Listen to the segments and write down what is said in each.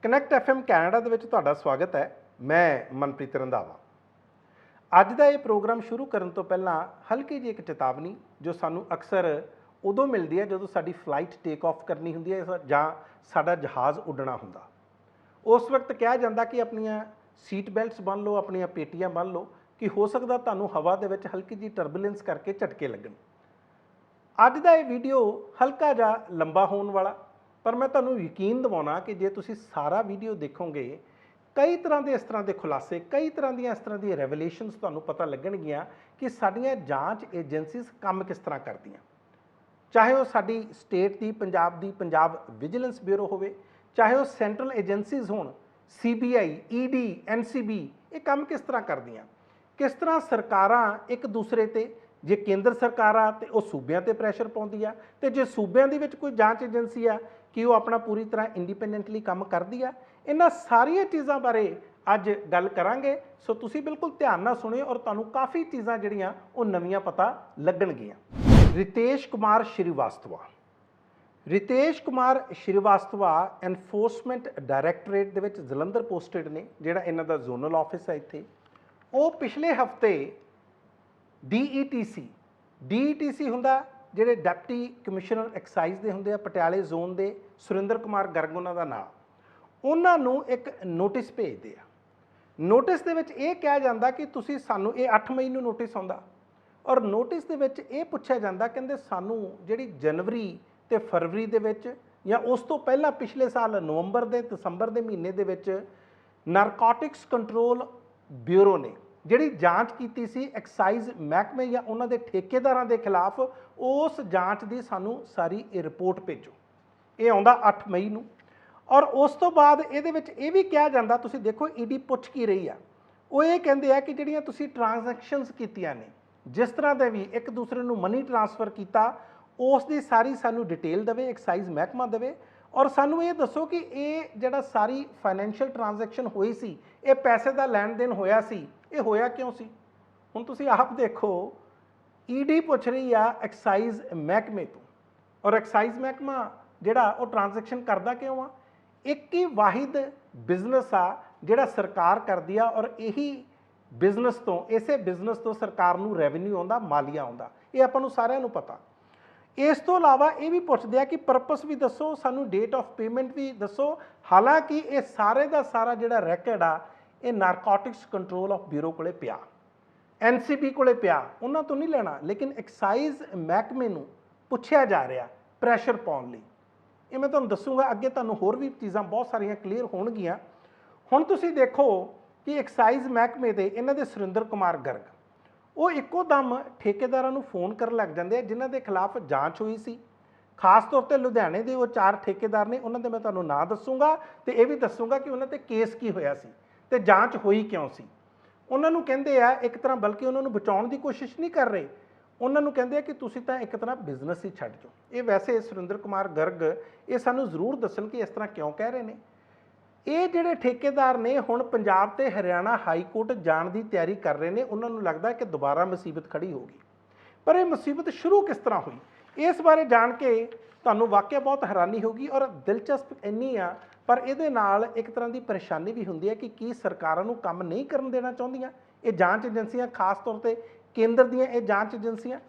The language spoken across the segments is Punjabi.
ਕਨੈਕਟ ਐਫਐਮ ਕੈਨੇਡਾ ਦੇ ਵਿੱਚ ਤੁਹਾਡਾ ਸਵਾਗਤ ਹੈ। ਮੈਂ ਮਨਪ੍ਰੀਤ ਰੰਧਾਵਾ। ਅੱਜ ਦਾ ਇਹ ਪ੍ਰੋਗਰਾਮ ਸ਼ੁਰੂ ਕਰਨ ਤੋਂ ਪਹਿਲਾਂ ਹਲਕੀ ਜਿਹੀ ਇੱਕ ਚੇਤਾਵਨੀ ਜੋ ਸਾਨੂੰ ਅਕਸਰ ਉਦੋਂ ਮਿਲਦੀ ਹੈ ਜਦੋਂ ਸਾਡੀ ਫਲਾਈਟ ਟੇਕ ਆਫ ਕਰਨੀ ਹੁੰਦੀ ਹੈ ਜਾਂ ਸਾਡਾ ਜਹਾਜ਼ ਉੱਡਣਾ ਹੁੰਦਾ। ਉਸ ਵਕਤ ਕਿਹਾ ਜਾਂਦਾ ਕਿ ਆਪਣੀਆਂ ਸੀਟ ਬੈਲਟਸ ਬੰਨ੍ਹ ਲਓ, ਆਪਣੀਆਂ ਪੇਟੀਆਂ ਬੰਨ੍ਹ ਲਓ ਕਿ ਹੋ ਸਕਦਾ ਤੁਹਾਨੂੰ ਹਵਾ ਦੇ ਵਿੱਚ ਹਲਕੀ ਜਿਹੀ ਟਰਬੂਲੈਂਸ ਕਰਕੇ ਝਟਕੇ ਲੱਗਣ। ਅੱਜ ਦਾ ਇਹ ਵੀਡੀਓ ਹਲਕਾ ਜਿਹਾ ਲੰਬਾ ਹੋਣ ਵਾਲਾ, ਪਰ ਮੈਂ ਤੁਹਾਨੂੰ ਯਕੀਨ ਦਿਵਾਉਣਾ ਕਿ ਜੇ ਤੁਸੀਂ ਸਾਰਾ ਵੀਡੀਓ ਦੇਖੋਗੇ ਕਈ ਤਰ੍ਹਾਂ ਦੇ ਇਸ ਤਰ੍ਹਾਂ ਦੇ ਖੁਲਾਸੇ, ਕਈ ਤਰ੍ਹਾਂ ਦੀਆਂ ਇਸ ਤਰ੍ਹਾਂ ਦੀਆਂ ਰੈਵਲੇਸ਼ਨਸ ਤੁਹਾਨੂੰ ਪਤਾ ਲੱਗਣਗੀਆਂ ਕਿ ਸਾਡੀਆਂ ਜਾਂਚ ਏਜੰਸੀਜ਼ ਕੰਮ ਕਿਸ ਤਰ੍ਹਾਂ ਕਰਦੀਆਂ। ਚਾਹੇ ਉਹ ਸਾਡੀ ਸਟੇਟ ਦੀ ਪੰਜਾਬ ਵਿਜੀਲੈਂਸ ਬਿਊਰੋ ਹੋਵੇ, ਚਾਹੇ ਉਹ ਸੈਂਟਰਲ ਏਜੰਸੀਜ਼ ਹੋਣ, CBI, ED, NCB, ਇਹ ਕੰਮ ਕਿਸ ਤਰ੍ਹਾਂ ਕਰਦੀਆਂ, ਕਿਸ ਤਰ੍ਹਾਂ ਸਰਕਾਰਾਂ ਇੱਕ ਦੂਸਰੇ ਤੇ, ਜੇ ਕੇਂਦਰ ਸਰਕਾਰ ਆ ਤੇ ਉਹ ਸੂਬਿਆਂ ਤੇ ਪ੍ਰੈਸ਼ਰ ਪਾਉਂਦੀ ਆ, ਤੇ ਜੇ ਸੂਬਿਆਂ ਦੇ ਵਿੱਚ ਕੋਈ ਜਾਂਚ ਏਜੰਸੀ ਆ ਕਿ ਉਹ ਆਪਣਾ ਪੂਰੀ ਤਰ੍ਹਾਂ ਇੰਡੀਪੈਂਡੈਂਟਲੀ ਕੰਮ ਕਰਦੀ ਆ। ਇਹਨਾਂ ਸਾਰੀਆਂ ਚੀਜ਼ਾਂ ਬਾਰੇ ਅੱਜ ਗੱਲ ਕਰਾਂਗੇ, ਸੋ ਤੁਸੀਂ ਬਿਲਕੁਲ ਧਿਆਨ ਨਾਲ ਸੁਣਿਓ ਔਰ ਤੁਹਾਨੂੰ ਕਾਫੀ ਚੀਜ਼ਾਂ ਜਿਹੜੀਆਂ ਉਹ ਨਵੀਆਂ ਪਤਾ ਲੱਗਣਗੀਆਂ। ਰਿਤੇਸ਼ ਕੁਮਾਰ ਸ਼੍ਰੀਵਾਸਤਵਾ ਐਨਫੋਰਸਮੈਂਟ ਡਾਇਰੈਕਟੋਰੇਟ ਦੇ ਵਿੱਚ ਜਲੰਧਰ ਪੋਸਟਡ ਨੇ, ਜਿਹੜਾ ਇਹਨਾਂ ਦਾ ਜ਼ੋਨਲ ਆਫਿਸ ਹੈ ਇੱਥੇ। ਉਹ ਪਿਛਲੇ ਹਫਤੇ DETC ਹੁੰਦਾ, ਜਿਹੜੇ ਡਿਪਟੀ ਕਮਿਸ਼ਨਰ ਐਕਸਾਈਜ਼ ਦੇ ਹੁੰਦੇ ਆ ਪਟਿਆਲੇ ਜ਼ੋਨ ਦੇ, ਸੁਰਿੰਦਰ ਕੁਮਾਰ ਗਰਗ ਉਹਨਾਂ ਦਾ ਨਾਮ, ਉਹਨਾਂ ਨੂੰ ਇੱਕ ਨੋਟਿਸ ਭੇਜਦੇ ਆ। ਨੋਟਿਸ ਦੇ ਵਿੱਚ ਇਹ ਕਿਹਾ ਜਾਂਦਾ ਕਿ ਤੁਸੀਂ ਸਾਨੂੰ, ਇਹ 8 ਮਈ ਨੂੰ ਨੋਟਿਸ ਆਉਂਦਾ ਔਰ ਨੋਟਿਸ ਦੇ ਵਿੱਚ ਇਹ ਪੁੱਛਿਆ ਜਾਂਦਾ, ਕਹਿੰਦੇ ਸਾਨੂੰ ਜਿਹੜੀ ਜਨਵਰੀ ਤੇ ਫਰਵਰੀ ਦੇ ਵਿੱਚ ਜਾਂ ਉਸ ਤੋਂ ਪਹਿਲਾਂ ਪਿਛਲੇ ਸਾਲ ਨਵੰਬਰ ਦੇ ਦਸੰਬਰ ਦੇ ਮਹੀਨੇ ਦੇ ਵਿੱਚ ਨਾਰਕੋਟਿਕਸ ਕੰਟਰੋਲ ਬਿਊਰੋ ਨੇ ਜਿਹੜੀ ਜਾਂਚ ਕੀਤੀ ਸੀ ਐਕਸਾਈਜ਼ ਮਹਿਕਮੇ ਜਾਂ ਉਹਨਾਂ ਦੇ ਠੇਕੇਦਾਰਾਂ ਦੇ ਖਿਲਾਫ, ਉਸ ਜਾਂਚ ਦੀ ਸਾਨੂੰ ਸਾਰੀ ਇਹ ਰਿਪੋਰਟ ਭੇਜੋ। ਇਹ ਆਉਂਦਾ 8 ਮਈ ਨੂੰ। ਔਰ ਉਸ ਤੋਂ ਬਾਅਦ ਇਹਦੇ ਵਿੱਚ ਇਹ ਵੀ ਕਿਹਾ ਜਾਂਦਾ, ਤੁਸੀਂ ਦੇਖੋ ED ਪੁੱਛ ਕੀ ਰਹੀ ਆ, ਉਹ ਇਹ ਕਹਿੰਦੇ ਆ ਕਿ ਜਿਹੜੀਆਂ ਤੁਸੀਂ ਟ੍ਰਾਂਜੈਕਸ਼ਨਸ ਕੀਤੀਆਂ ਨੇ, ਜਿਸ ਤਰ੍ਹਾਂ ਦੇ ਵੀ ਇੱਕ ਦੂਸਰੇ ਨੂੰ ਮਨੀ ਟ੍ਰਾਂਸਫਰ ਕੀਤਾ, ਉਸ ਦੀ ਸਾਰੀ ਸਾਨੂੰ ਡਿਟੇਲ ਦੇਵੇ, ਐਕਸਾਈਜ਼ ਮਹਿਕਮਾ ਦੇਵੇ ਔਰ ਸਾਨੂੰ ਇਹ ਦੱਸੋ ਕਿ ਇਹ ਜਿਹੜਾ ਸਾਰੀ ਫਾਈਨੈਂਸ਼ੀਅਲ ਟ੍ਰਾਂਜੈਕਸ਼ਨ ਹੋਈ ਸੀ, ਇਹ ਪੈਸੇ ਦਾ ਲੈਣ ਦੇਣ ਹੋਇਆ ਸੀ, ਇਹ ਹੋਇਆ ਕਿਉਂ ਸੀ। ਹੁਣ ਤੁਸੀਂ ਆਪ ਦੇਖੋ, ED ਪੁੱਛ ਰਹੀ ਆ ਐਕਸਾਈਜ਼ ਮਹਿਕਮੇ ਤੋਂ, ਔਰ ਐਕਸਾਈਜ਼ ਮਹਿਕਮਾ ਜਿਹੜਾ ਉਹ ਟ੍ਰਾਂਜੈਕਸ਼ਨ ਕਰਦਾ ਕਿਉਂ ਆ। ਇੱਕ ਹੀ ਵਾਹਿਦ ਬਿਜ਼ਨਸ ਆ ਜਿਹੜਾ ਸਰਕਾਰ ਕਰਦੀ ਆ ਔਰ ਇਹੀ ਬਿਜ਼ਨਸ ਤੋਂ, ਇਸੇ ਬਿਜ਼ਨਸ ਤੋਂ ਸਰਕਾਰ ਨੂੰ ਰੈਵਨਿਊ ਆਉਂਦਾ, ਮਾਲੀਆ ਆਉਂਦਾ, ਇਹ ਆਪਾਂ ਨੂੰ ਸਾਰਿਆਂ ਨੂੰ ਪਤਾ। ਇਸ ਤੋਂ ਇਲਾਵਾ ਇਹ ਵੀ ਪੁੱਛਦੇ ਆ ਕਿ ਪਰਪਸ ਵੀ ਦੱਸੋ, ਸਾਨੂੰ ਡੇਟ ਆਫ ਪੇਮੈਂਟ ਵੀ ਦੱਸੋ। ਹਾਲਾਂਕਿ ਇਹ ਸਾਰੇ ਦਾ ਸਾਰਾ ਜਿਹੜਾ ਰੈਕਡ ਆ ਇਹ ਨਾਰਕੋਟਿਕਸ ਕੰਟਰੋਲ ਆਫ ਬਿਊਰੋ ਕੋਲੇ ਪਿਆ, NCB ਕੋਲੇ ਪਿਆ, ਉਹਨਾਂ ਤੋਂ ਨਹੀਂ ਲੈਣਾ, ਲੇਕਿਨ ਐਕਸਾਈਜ਼ ਮਹਿਕਮੇ ਨੂੰ ਪੁੱਛਿਆ ਜਾ ਰਿਹਾ ਪ੍ਰੈਸ਼ਰ ਪਾਉਣ ਲਈ। ਇਹ ਮੈਂ ਤੁਹਾਨੂੰ ਦੱਸੂਗਾ ਅੱਗੇ, ਤੁਹਾਨੂੰ ਹੋਰ ਵੀ ਚੀਜ਼ਾਂ ਬਹੁਤ ਸਾਰੀਆਂ ਕਲੀਅਰ ਹੋਣਗੀਆਂ। ਹੁਣ ਤੁਸੀਂ ਦੇਖੋ ਕਿ ਐਕਸਾਈਜ਼ ਮਹਿਕਮੇ ਦੇ ਇਹਨਾਂ ਦੇ ਸੁਰਿੰਦਰ ਕੁਮਾਰ ਗਰਗ, ਉਹ ਇੱਕੋ ਦਮ ਠੇਕੇਦਾਰਾਂ ਨੂੰ ਫੋਨ ਕਰਨ ਲੱਗ ਜਾਂਦੇ ਆ ਜਿਨ੍ਹਾਂ ਦੇ ਖਿਲਾਫ ਜਾਂਚ ਹੋਈ ਸੀ। ਖਾਸ ਤੌਰ ਤੇ ਲੁਧਿਆਣੇ ਦੇ ਉਹ 4 ਠੇਕੇਦਾਰ ਨੇ, ਉਹਨਾਂ ਦੇ ਮੈਂ ਤੁਹਾਨੂੰ ਨਾਂ ਦੱਸੂਗਾ ਤੇ ਇਹ ਵੀ ਦੱਸੂਗਾ ਕਿ ਉਹਨਾਂ ਤੇ ਕੇਸ ਕੀ ਹੋਇਆ ਸੀ ਤੇ ਜਾਂਚ ਹੋਈ ਕਿਉਂ ਸੀ। ਉਹਨਾਂ ਨੂੰ ਕਹਿੰਦੇ ਆ ਇੱਕ ਤਰ੍ਹਾਂ, ਬਲਕਿ ਉਹਨਾਂ ਨੂੰ ਬਚਾਉਣ ਦੀ ਕੋਸ਼ਿਸ਼ ਨਹੀਂ ਕਰ ਰਹੇ, ਉਹਨਾਂ ਨੂੰ ਕਹਿੰਦੇ ਆ ਕਿ ਤੁਸੀਂ ਤਾਂ ਇੱਕ ਤਰ੍ਹਾਂ ਬਿਜ਼ਨਸ ਹੀ ਛੱਡ ਜਾਓ। ਇਹ ਵੈਸੇ ਸੁਰਿੰਦਰ ਕੁਮਾਰ ਗਰਗ ਇਹ ਸਾਨੂੰ ਜ਼ਰੂਰ ਦੱਸਣ ਕਿ ਇਸ ਤਰ੍ਹਾਂ ਕਿਉਂ ਕਹਿ ਰਹੇ ਨੇ। ਇਹ ਜਿਹੜੇ ਠੇਕੇਦਾਰ ਨੇ ਹੁਣ ਪੰਜਾਬ ਤੇ ਹਰਿਆਣਾ ਹਾਈ ਕੋਰਟ ਜਾਣ ਦੀ ਤਿਆਰੀ ਕਰ ਰਹੇ ਨੇ। ਉਹਨਾਂ ਨੂੰ ਲੱਗਦਾ ਕਿ ਦੁਬਾਰਾ ਮੁਸੀਬਤ ਖੜੀ ਹੋ ਗਈ, ਪਰ ਇਹ ਮੁਸੀਬਤ ਸ਼ੁਰੂ ਕਿਸ ਤਰ੍ਹਾਂ ਹੋਈ, ਇਸ ਬਾਰੇ ਜਾਣ ਕੇ ਤੁਹਾਨੂੰ ਵਾਕਿਆ ਬਹੁਤ ਹੈਰਾਨੀ ਹੋਗੀ ਔਰ ਦਿਲਚਸਪ ਇੰਨੀ ਆ, ਪਰ ਇਹਦੇ ਨਾਲ ਇੱਕ ਤਰ੍ਹਾਂ ਦੀ ਪਰੇਸ਼ਾਨੀ ਵੀ ਹੁੰਦੀ ਹੈ ਕਿ ਕੀ ਸਰਕਾਰਾਂ ਨੂੰ ਕੰਮ ਨਹੀਂ ਕਰਨ ਦੇਣਾ ਚਾਹੁੰਦੀਆਂ ਇਹ ਜਾਂਚ ਏਜੰਸੀਆਂ, ਖਾਸ ਤੌਰ ਤੇ ਕੇਂਦਰ ਦੀਆਂ ਇਹ ਜਾਂਚ ਏਜੰਸੀਆਂ।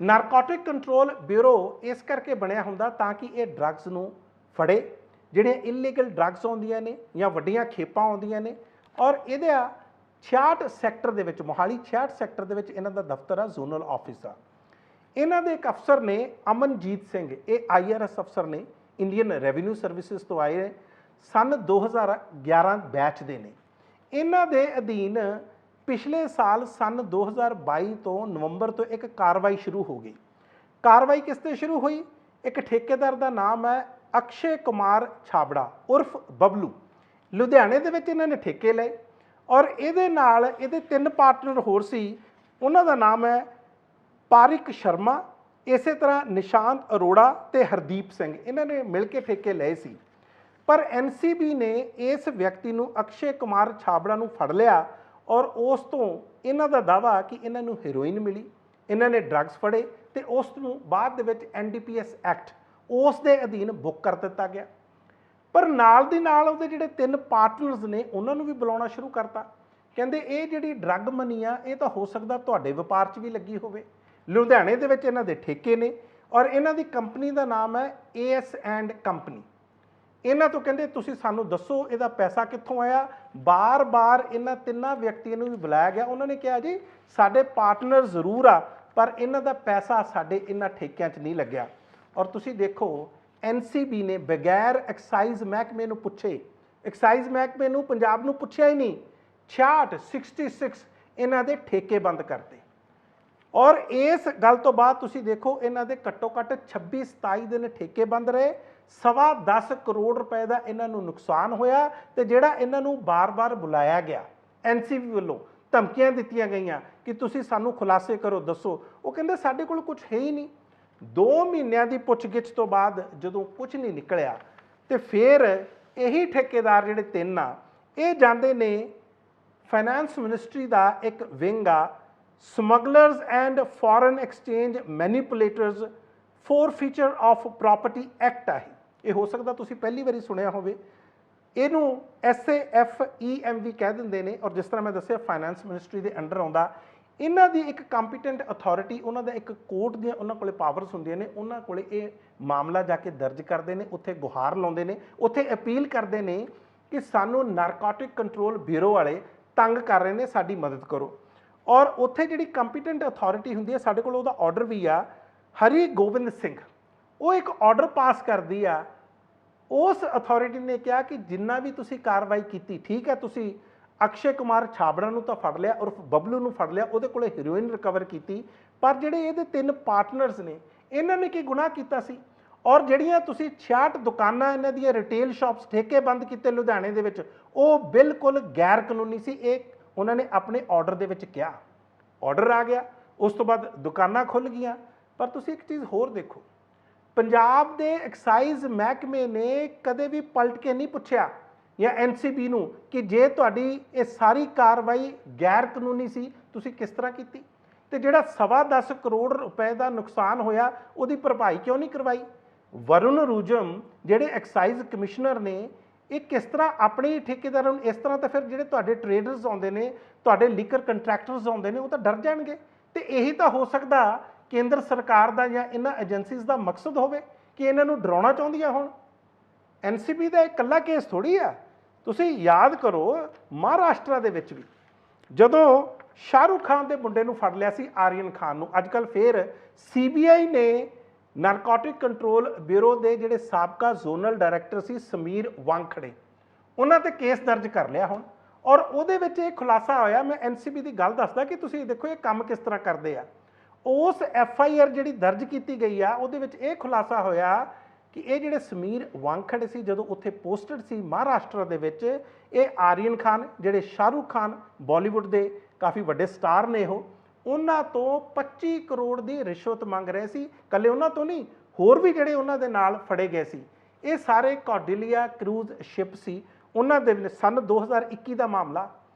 ਨਾਰਕੋਟਿਕ ਕੰਟਰੋਲ ਬਿਊਰੋ ਇਸ ਕਰਕੇ ਬਣਿਆ ਹੁੰਦਾ ਤਾਂ ਕਿ ਇਹ ਡਰੱਗਸ ਨੂੰ ਫੜੇ, ਜਿਹੜੀਆਂ ਇਲੀਗਲ ਡਰੱਗਸ ਆਉਂਦੀਆਂ ਨੇ ਜਾਂ ਵੱਡੀਆਂ ਖੇਪਾਂ ਆਉਂਦੀਆਂ ਨੇ। ਔਰ ਇਹਦੇ 66 ਸੈਕਟਰ ਦੇ ਵਿੱਚ, ਮੋਹਾਲੀ 66 ਸੈਕਟਰ ਦੇ ਵਿੱਚ ਇਹਨਾਂ ਦਾ ਦਫ਼ਤਰ ਆ, ਜ਼ੋਨਲ ਆਫਿਸ ਆ। ਇਹਨਾਂ ਦੇ ਇੱਕ ਅਫਸਰ ਨੇ ਅਮਨਜੀਤ ਸਿੰਘ, ਇਹ IRS ਅਫਸਰ ਨੇ, ਇੰਡੀਅਨ ਰੈਵਨਿਊ ਸਰਵਿਸਿਜ਼ ਤੋਂ ਆਏ ਨੇ, ਸਨ 2011 ਬੈਚ ਦੇ ਨੇ। ਇਹਨਾਂ ਦੇ ਅਧੀਨ ਪਿਛਲੇ ਸਾਲ ਸਨ 2022 ਤੋਂ ਨਵੰਬਰ ਤੋਂ ਇੱਕ ਕਾਰਵਾਈ ਸ਼ੁਰੂ ਹੋ ਗਈ। ਕਾਰਵਾਈ ਕਿਸ ਤੇ ਸ਼ੁਰੂ ਹੋਈ, ਇੱਕ ਠੇਕੇਦਾਰ ਦਾ ਨਾਮ ਹੈ ਅਕਸ਼ੇ ਕੁਮਾਰ ਛਾਬੜਾ ਉਰਫ ਬਬਲੂ, ਲੁਧਿਆਣੇ ਦੇ ਵਿੱਚ ਇਹਨਾਂ ਨੇ ਠੇਕੇ ਲਏ ਔਰ ਇਹਦੇ ਨਾਲ ਇਹਦੇ 3 ਪਾਰਟਨਰ ਹੋਰ ਸੀ। ਉਹਨਾਂ ਦਾ ਨਾਮ ਹੈ ਪਾਰਿਕ ਸ਼ਰਮਾ, ਇਸੇ ਤਰ੍ਹਾਂ ਨਿਸ਼ਾਂਤ ਅਰੋੜਾ ਤੇ ਹਰਦੀਪ ਸਿੰਘ, ਇਹਨਾਂ ਨੇ ਮਿਲ ਕੇ ਠੇਕੇ ਲਏ ਸੀ। ਪਰ NCB ਨੇ ਇਸ ਵਿਅਕਤੀ ਨੂੰ, ਅਕਸ਼ੇ ਕੁਮਾਰ ਛਾਬੜਾ ਨੂੰ ਫੜ ਲਿਆ ਔਰ ਉਸ ਤੋਂ ਇਹਨਾਂ ਦਾ ਦਾਵਾ ਕਿ ਇਹਨਾਂ ਨੂੰ ਹੈਰੋਇਨ ਮਿਲੀ, ਇਹਨਾਂ ਨੇ ਡਰੱਗਸ ਫੜੇ ਤੇ ਉਸ ਨੂੰ ਬਾਅਦ ਦੇ ਵਿੱਚ NDPS ਐਕਟ ਉਸ ਦੇ ਅਧੀਨ ਬੁੱਕ ਕਰ ਦਿੱਤਾ ਗਿਆ। पर नाल दी नाल ਉਹਦੇ ਜਿਹੜੇ 3 ਪਾਰਟਨਰਸ ਨੇ ਉਹਨਾਂ ਨੂੰ ਵੀ ਬੁਲਾਉਣਾ ਸ਼ੁਰੂ ਕਰਤਾ। ਕਹਿੰਦੇ ਇਹ ਜਿਹੜੀ ਡਰੱਗ ਮਨੀ ਆ ਇਹ ਤਾਂ ਹੋ ਸਕਦਾ ਤੁਹਾਡੇ ਵਪਾਰ 'ਚ ਵੀ ਲੱਗੀ ਹੋਵੇ। ਲੁਧਿਆਣੇ ਦੇ ਵਿੱਚ ਇਹਨਾਂ ਦੇ ਠੇਕੇ ਨੇ ਔਰ ਇਹਨਾਂ ਦੀ ਕੰਪਨੀ ਦਾ ਨਾਮ ਹੈ AS ਐਂਡ ਕੰਪਨੀ। ਇਹਨਾਂ ਤੋਂ ਕਹਿੰਦੇ ਤੁਸੀਂ ਸਾਨੂੰ ਦੱਸੋ ਇਹਦਾ ਪੈਸਾ ਕਿੱਥੋਂ ਆਇਆ। ਬਾਰ-ਬਾਰ ਇਹਨਾਂ ਤਿੰਨਾਂ ਵਿਅਕਤੀਆਂ ਨੂੰ ਵੀ ਬੁਲਾਇਆ ਗਿਆ। ਉਹਨਾਂ ਨੇ ਕਿਹਾ ਜੀ ਸਾਡੇ ਪਾਰਟਨਰ ਜ਼ਰੂਰ ਆ ਪਰ ਇਹਨਾਂ ਦਾ ਪੈਸਾ ਸਾਡੇ ਇਹਨਾਂ ਠੇਕਿਆਂ 'ਚ ਨਹੀਂ ਲੱਗਿਆ। ਔਰ ਤੁਸੀਂ ਦੇਖੋ NCB ਨੇ ਬਗੈਰ ਐਕਸਾਈਜ਼ ਮਹਿਕਮੇ ਨੂੰ ਪੁੱਛੇ, ਐਕਸਾਈਜ਼ ਮਹਿਕਮੇ ਨੂੰ ਪੰਜਾਬ ਨੂੰ ਪੁੱਛਿਆ ਹੀ ਨਹੀਂ, 66 ਇਹਨਾਂ ਦੇ ਠੇਕੇ ਬੰਦ ਕਰਤੇ। ਔਰ ਇਸ ਗੱਲ ਤੋਂ ਬਾਅਦ ਤੁਸੀਂ ਦੇਖੋ ਇਹਨਾਂ ਦੇ ਘੱਟੋ ਘੱਟ 26-27 ਦਿਨ ਠੇਕੇ ਬੰਦ ਰਹੇ। 10.25 ਕਰੋੜ ਰੁਪਏ ਦਾ ਇਹਨਾਂ ਨੂੰ ਨੁਕਸਾਨ ਹੋਇਆ। ਤੇ ਜਿਹੜਾ ਇਹਨਾਂ ਨੂੰ ਬਾਰ-ਬਾਰ ਬੁਲਾਇਆ ਗਿਆ NCB ਵੱਲੋਂ, ਧਮਕੀਆਂ ਦਿੱਤੀਆਂ ਗਈਆਂ ਕਿ ਤੁਸੀਂ ਸਾਨੂੰ ਖੁਲਾਸੇ ਕਰੋ, ਦੱਸੋ, ਉਹ ਕਹਿੰਦੇ ਸਾਡੇ ਕੋਲ ਕੁਝ ਹੈ ਹੀ ਨਹੀਂ। 2 ਮਹੀਨਿਆਂ ਦੀ ਪੁੱਛਗਿੱਛ ਤੋਂ ਬਾਅਦ ਜਦੋਂ ਕੁਝ ਨਹੀਂ ਨਿਕਲਿਆ ਤੇ ਫਿਰ ਇਹੀ ਠੇਕੇਦਾਰ ਜਿਹੜੇ 3 ਆ ਇਹ ਜਾਂਦੇ ਨੇ ਫਾਈਨੈਂਸ ਮਿਨਿਸਟਰੀ ਦਾ ਇੱਕ ਵਿੰਗ ਆ smugglers and foreign exchange manipulators forfeiture of property act ਆ। ਇਹ ਹੋ ਸਕਦਾ ਤੁਸੀਂ ਪਹਿਲੀ ਵਾਰੀ ਸੁਣਿਆ ਹੋਵੇ। ਇਹਨੂੰ SAFEMV ਕਹਿ ਦਿੰਦੇ ਨੇ। ਔਰ ਜਿਸ ਤਰ੍ਹਾਂ ਮੈਂ ਦੱਸਿਆ ਫਾਈਨੈਂਸ ਮਿਨਿਸਟਰੀ ਦੇ ਅੰਡਰ ਆਉਂਦਾ। ਇਹਨਾਂ ਦੀ ਇੱਕ ਕੰਪੀਟੈਂਟ ਅਥਾਰਟੀ, ਉਹਨਾਂ ਦਾ ਇੱਕ ਕੋਰਟ ਦੀਆਂ ਉਹਨਾਂ ਕੋਲੇ ਪਾਵਰਸ ਹੁੰਦੀਆਂ ਨੇ। ਉਹਨਾਂ ਕੋਲੇ ਇਹ ਮਾਮਲਾ ਜਾ ਕੇ ਦਰਜ ਕਰਦੇ ਨੇ, ਉੱਥੇ ਗੁਹਾਰ ਲਾਉਂਦੇ ਨੇ, ਉੱਥੇ ਅਪੀਲ ਕਰਦੇ ਨੇ ਕਿ ਸਾਨੂੰ ਨਾਰਕੋਟਿਕ ਕੰਟਰੋਲ ਬਿਊਰੋ ਵਾਲੇ ਤੰਗ ਕਰ ਰਹੇ ਨੇ, ਸਾਡੀ ਮਦਦ ਕਰੋ। ਔਰ ਉੱਥੇ ਜਿਹੜੀ ਕੰਪੀਟੈਂਟ ਅਥਾਰਟੀ ਹੁੰਦੀ ਹੈ, ਸਾਡੇ ਕੋਲ ਉਹਦਾ ਆਰਡਰ ਵੀ ਆ, ਹਰੀ ਗੋਬਿੰਦ ਸਿੰਘ, ਉਹ ਇੱਕ ਆਰਡਰ ਪਾਸ ਕਰਦੀ ਆ। ਉਸ ਅਥਾਰਟੀ ਨੇ ਕਿਹਾ ਕਿ ਜਿੰਨਾ ਵੀ ਤੁਸੀਂ ਕਾਰਵਾਈ ਕੀਤੀ ਠੀਕ ਹੈ, ਤੁਸੀਂ ਅਕਸ਼ੇ ਕੁਮਾਰ ਛਾਬੜਾ ਨੂੰ ਤਾਂ ਫੜ ਲਿਆ, ਉਰਫ ਬਬਲੂ ਨੂੰ ਫੜ ਲਿਆ, ਉਹਦੇ ਕੋਲੇ ਹੀਰੋਇਨ ਰਿਕਵਰ ਕੀਤੀ, ਪਰ ਜਿਹੜੇ ਇਹਦੇ 3 ਪਾਰਟਨਰਸ ਨੇ ਇਹਨਾਂ ਨੇ ਕੀ ਗੁਨਾਹ ਕੀਤਾ ਸੀ। ਔਰ ਜਿਹੜੀਆਂ ਤੁਸੀਂ 66 ਦੁਕਾਨਾਂ ਇਹਨਾਂ ਦੀਆਂ ਰਿਟੇਲ ਸ਼ਾਪਸ ਠੇਕੇ ਬੰਦ ਕੀਤੇ ਲੁਧਿਆਣੇ ਦੇ ਵਿੱਚ, ਉਹ ਬਿਲਕੁਲ ਗੈਰ ਕਾਨੂੰਨੀ ਸੀ। ਇਹ ਉਹਨਾਂ ਨੇ ਆਪਣੇ ਆਰਡਰ ਦੇ ਵਿੱਚ ਕਿਹਾ। ਆਰਡਰ ਆ ਗਿਆ, ਉਸ ਤੋਂ ਬਾਅਦ ਦੁਕਾਨਾਂ ਖੁੱਲ੍ਹ ਗਈਆਂ। ਪਰ ਤੁਸੀਂ ਇੱਕ ਚੀਜ਼ ਹੋਰ ਦੇਖੋ, ਪੰਜਾਬ ਦੇ ਐਕਸਾਈਜ਼ ਮਹਿਕਮੇ ਨੇ ਕਦੇ ਵੀ ਪਲਟ ਕੇ ਨਹੀਂ ਪੁੱਛਿਆ ਜਾਂ NCB ਨੂੰ ਕਿ ਜੇ ਤੁਹਾਡੀ ਇਹ ਸਾਰੀ ਕਾਰਵਾਈ ਗੈਰ ਕਾਨੂੰਨੀ ਸੀ ਤੁਸੀਂ ਕਿਸ ਤਰ੍ਹਾਂ ਕੀਤੀ। ਤੇ ਜਿਹੜਾ 10.25 ਕਰੋੜ ਰੁਪਏ ਦਾ ਨੁਕਸਾਨ ਹੋਇਆ ਉਹਦੀ ਭਰਪਾਈ ਕਿਉਂ ਨਹੀਂ ਕਰਵਾਈ। ਵਰੁਣ ਰੂਜਮ ਜਿਹੜੇ ਐਕਸਾਈਜ਼ ਕਮਿਸ਼ਨਰ ਨੇ, ਇਹ ਕਿਸ ਤਰ੍ਹਾਂ ਆਪਣੇ ਠੇਕੇਦਾਰਾਂ ਨੂੰ ਇਸ ਤਰ੍ਹਾਂ, ਤਾਂ ਫਿਰ ਜਿਹੜੇ ਤੁਹਾਡੇ ਟਰੇਡਰਸ ਆਉਂਦੇ ਨੇ, ਤੁਹਾਡੇ ਲੀਕਰ ਕੰਟਰੈਕਟਰਸ ਆਉਂਦੇ ਨੇ, ਉਹ ਤਾਂ ਡਰ ਜਾਣਗੇ। ਤੇ ਇਹੀ ਤਾਂ ਹੋ ਸਕਦਾ ਕੇਂਦਰ ਸਰਕਾਰ ਦਾ ਜਾਂ ਇਹਨਾਂ ਏਜੰਸੀਜ਼ ਦਾ ਮਕਸਦ ਹੋਵੇ ਕਿ ਇਹਨਾਂ ਨੂੰ ਡਰਾਉਣਾ ਚਾਹੁੰਦੀਆਂ ਹੋਣ। NCB ਦਾ ਇਕੱਲਾ ਕੇਸ ਥੋੜੀ ਆ। ਤੁਸੀਂ ਯਾਦ ਕਰੋ ਮਹਾਰਾਸ਼ਟਰ ਦੇ ਵਿੱਚ ਵੀ ਜਦੋਂ ਸ਼ਾਹਰੁਖ ਖਾਨ ਦੇ ਮੁੰਡੇ ਨੂੰ ਫੜ ਲਿਆ ਸੀ, ਆਰੀਅਨ ਖਾਨ ਨੂੰ, ਅੱਜ ਕੱਲ੍ਹ ਫਿਰ CBI ਨੇ ਨਾਰਕੋਟਿਕ ਕੰਟਰੋਲ ਬਿਊਰੋ ਦੇ ਜਿਹੜੇ ਸਾਬਕਾ ਜ਼ੋਨਲ ਡਾਇਰੈਕਟਰ ਸੀ ਸਮੀਰ ਵਾਂਖੜੇ, ਉਹਨਾਂ ਤੇ ਕੇਸ ਦਰਜ ਕਰ ਲਿਆ ਹੁਣ। ਔਰ ਉਹਦੇ ਵਿੱਚ ਇਹ ਖੁਲਾਸਾ ਹੋਇਆ, ਮੈਂ NCB ਦੀ ਗੱਲ ਦੱਸਦਾ ਕਿ ਤੁਸੀਂ ਦੇਖੋ ਇਹ ਕੰਮ ਕਿਸ ਤਰ੍ਹਾਂ ਕਰਦੇ ਆ। ਉਸ FIR ਜਿਹੜੀ ਦਰਜ ਕੀਤੀ ਗਈ ਆ ਉਹਦੇ ਵਿੱਚ ਇਹ ਖੁਲਾਸਾ ਹੋਇਆ ਕਿ ਇਹ ਜਿਹੜੇ ਸਮੀਰ ਵਾਂਖੜੇ ਸੀ ਜਦੋਂ ਉੱਥੇ ਪੋਸਟਡ ਸੀ ਮਹਾਰਾਸ਼ਟਰ ਦੇ ਵਿੱਚ, ਇਹ ਆਰੀਅਨ ਖਾਨ ਜਿਹੜੇ ਸ਼ਾਹਰੁਖ ਖਾਨ ਬਾਲੀਵੁੱਡ ਦੇ ਕਾਫੀ ਵੱਡੇ ਸਟਾਰ ਨੇ, ਉਹਨਾਂ ਤੋਂ 25 ਕਰੋੜ ਦੀ ਰਿਸ਼ਵਤ ਮੰਗ ਰਹੇ ਸੀ। ਇਕੱਲੇ ਉਹਨਾਂ ਤੋਂ ਨਹੀਂ, ਹੋਰ ਵੀ ਜਿਹੜੇ ਉਹਨਾਂ ਦੇ ਨਾਲ ਫੜੇ ਗਏ ਸੀ। ਇਹ ਸਾਰੇ ਕੌਡਿਲੀਆ ਕਰੂਜ਼ ਸ਼ਿਪ ਸੀ। ਉਹਨਾਂ ਦੇ ਸਨ 2021 ਦਾ ਮਾਮਲਾ।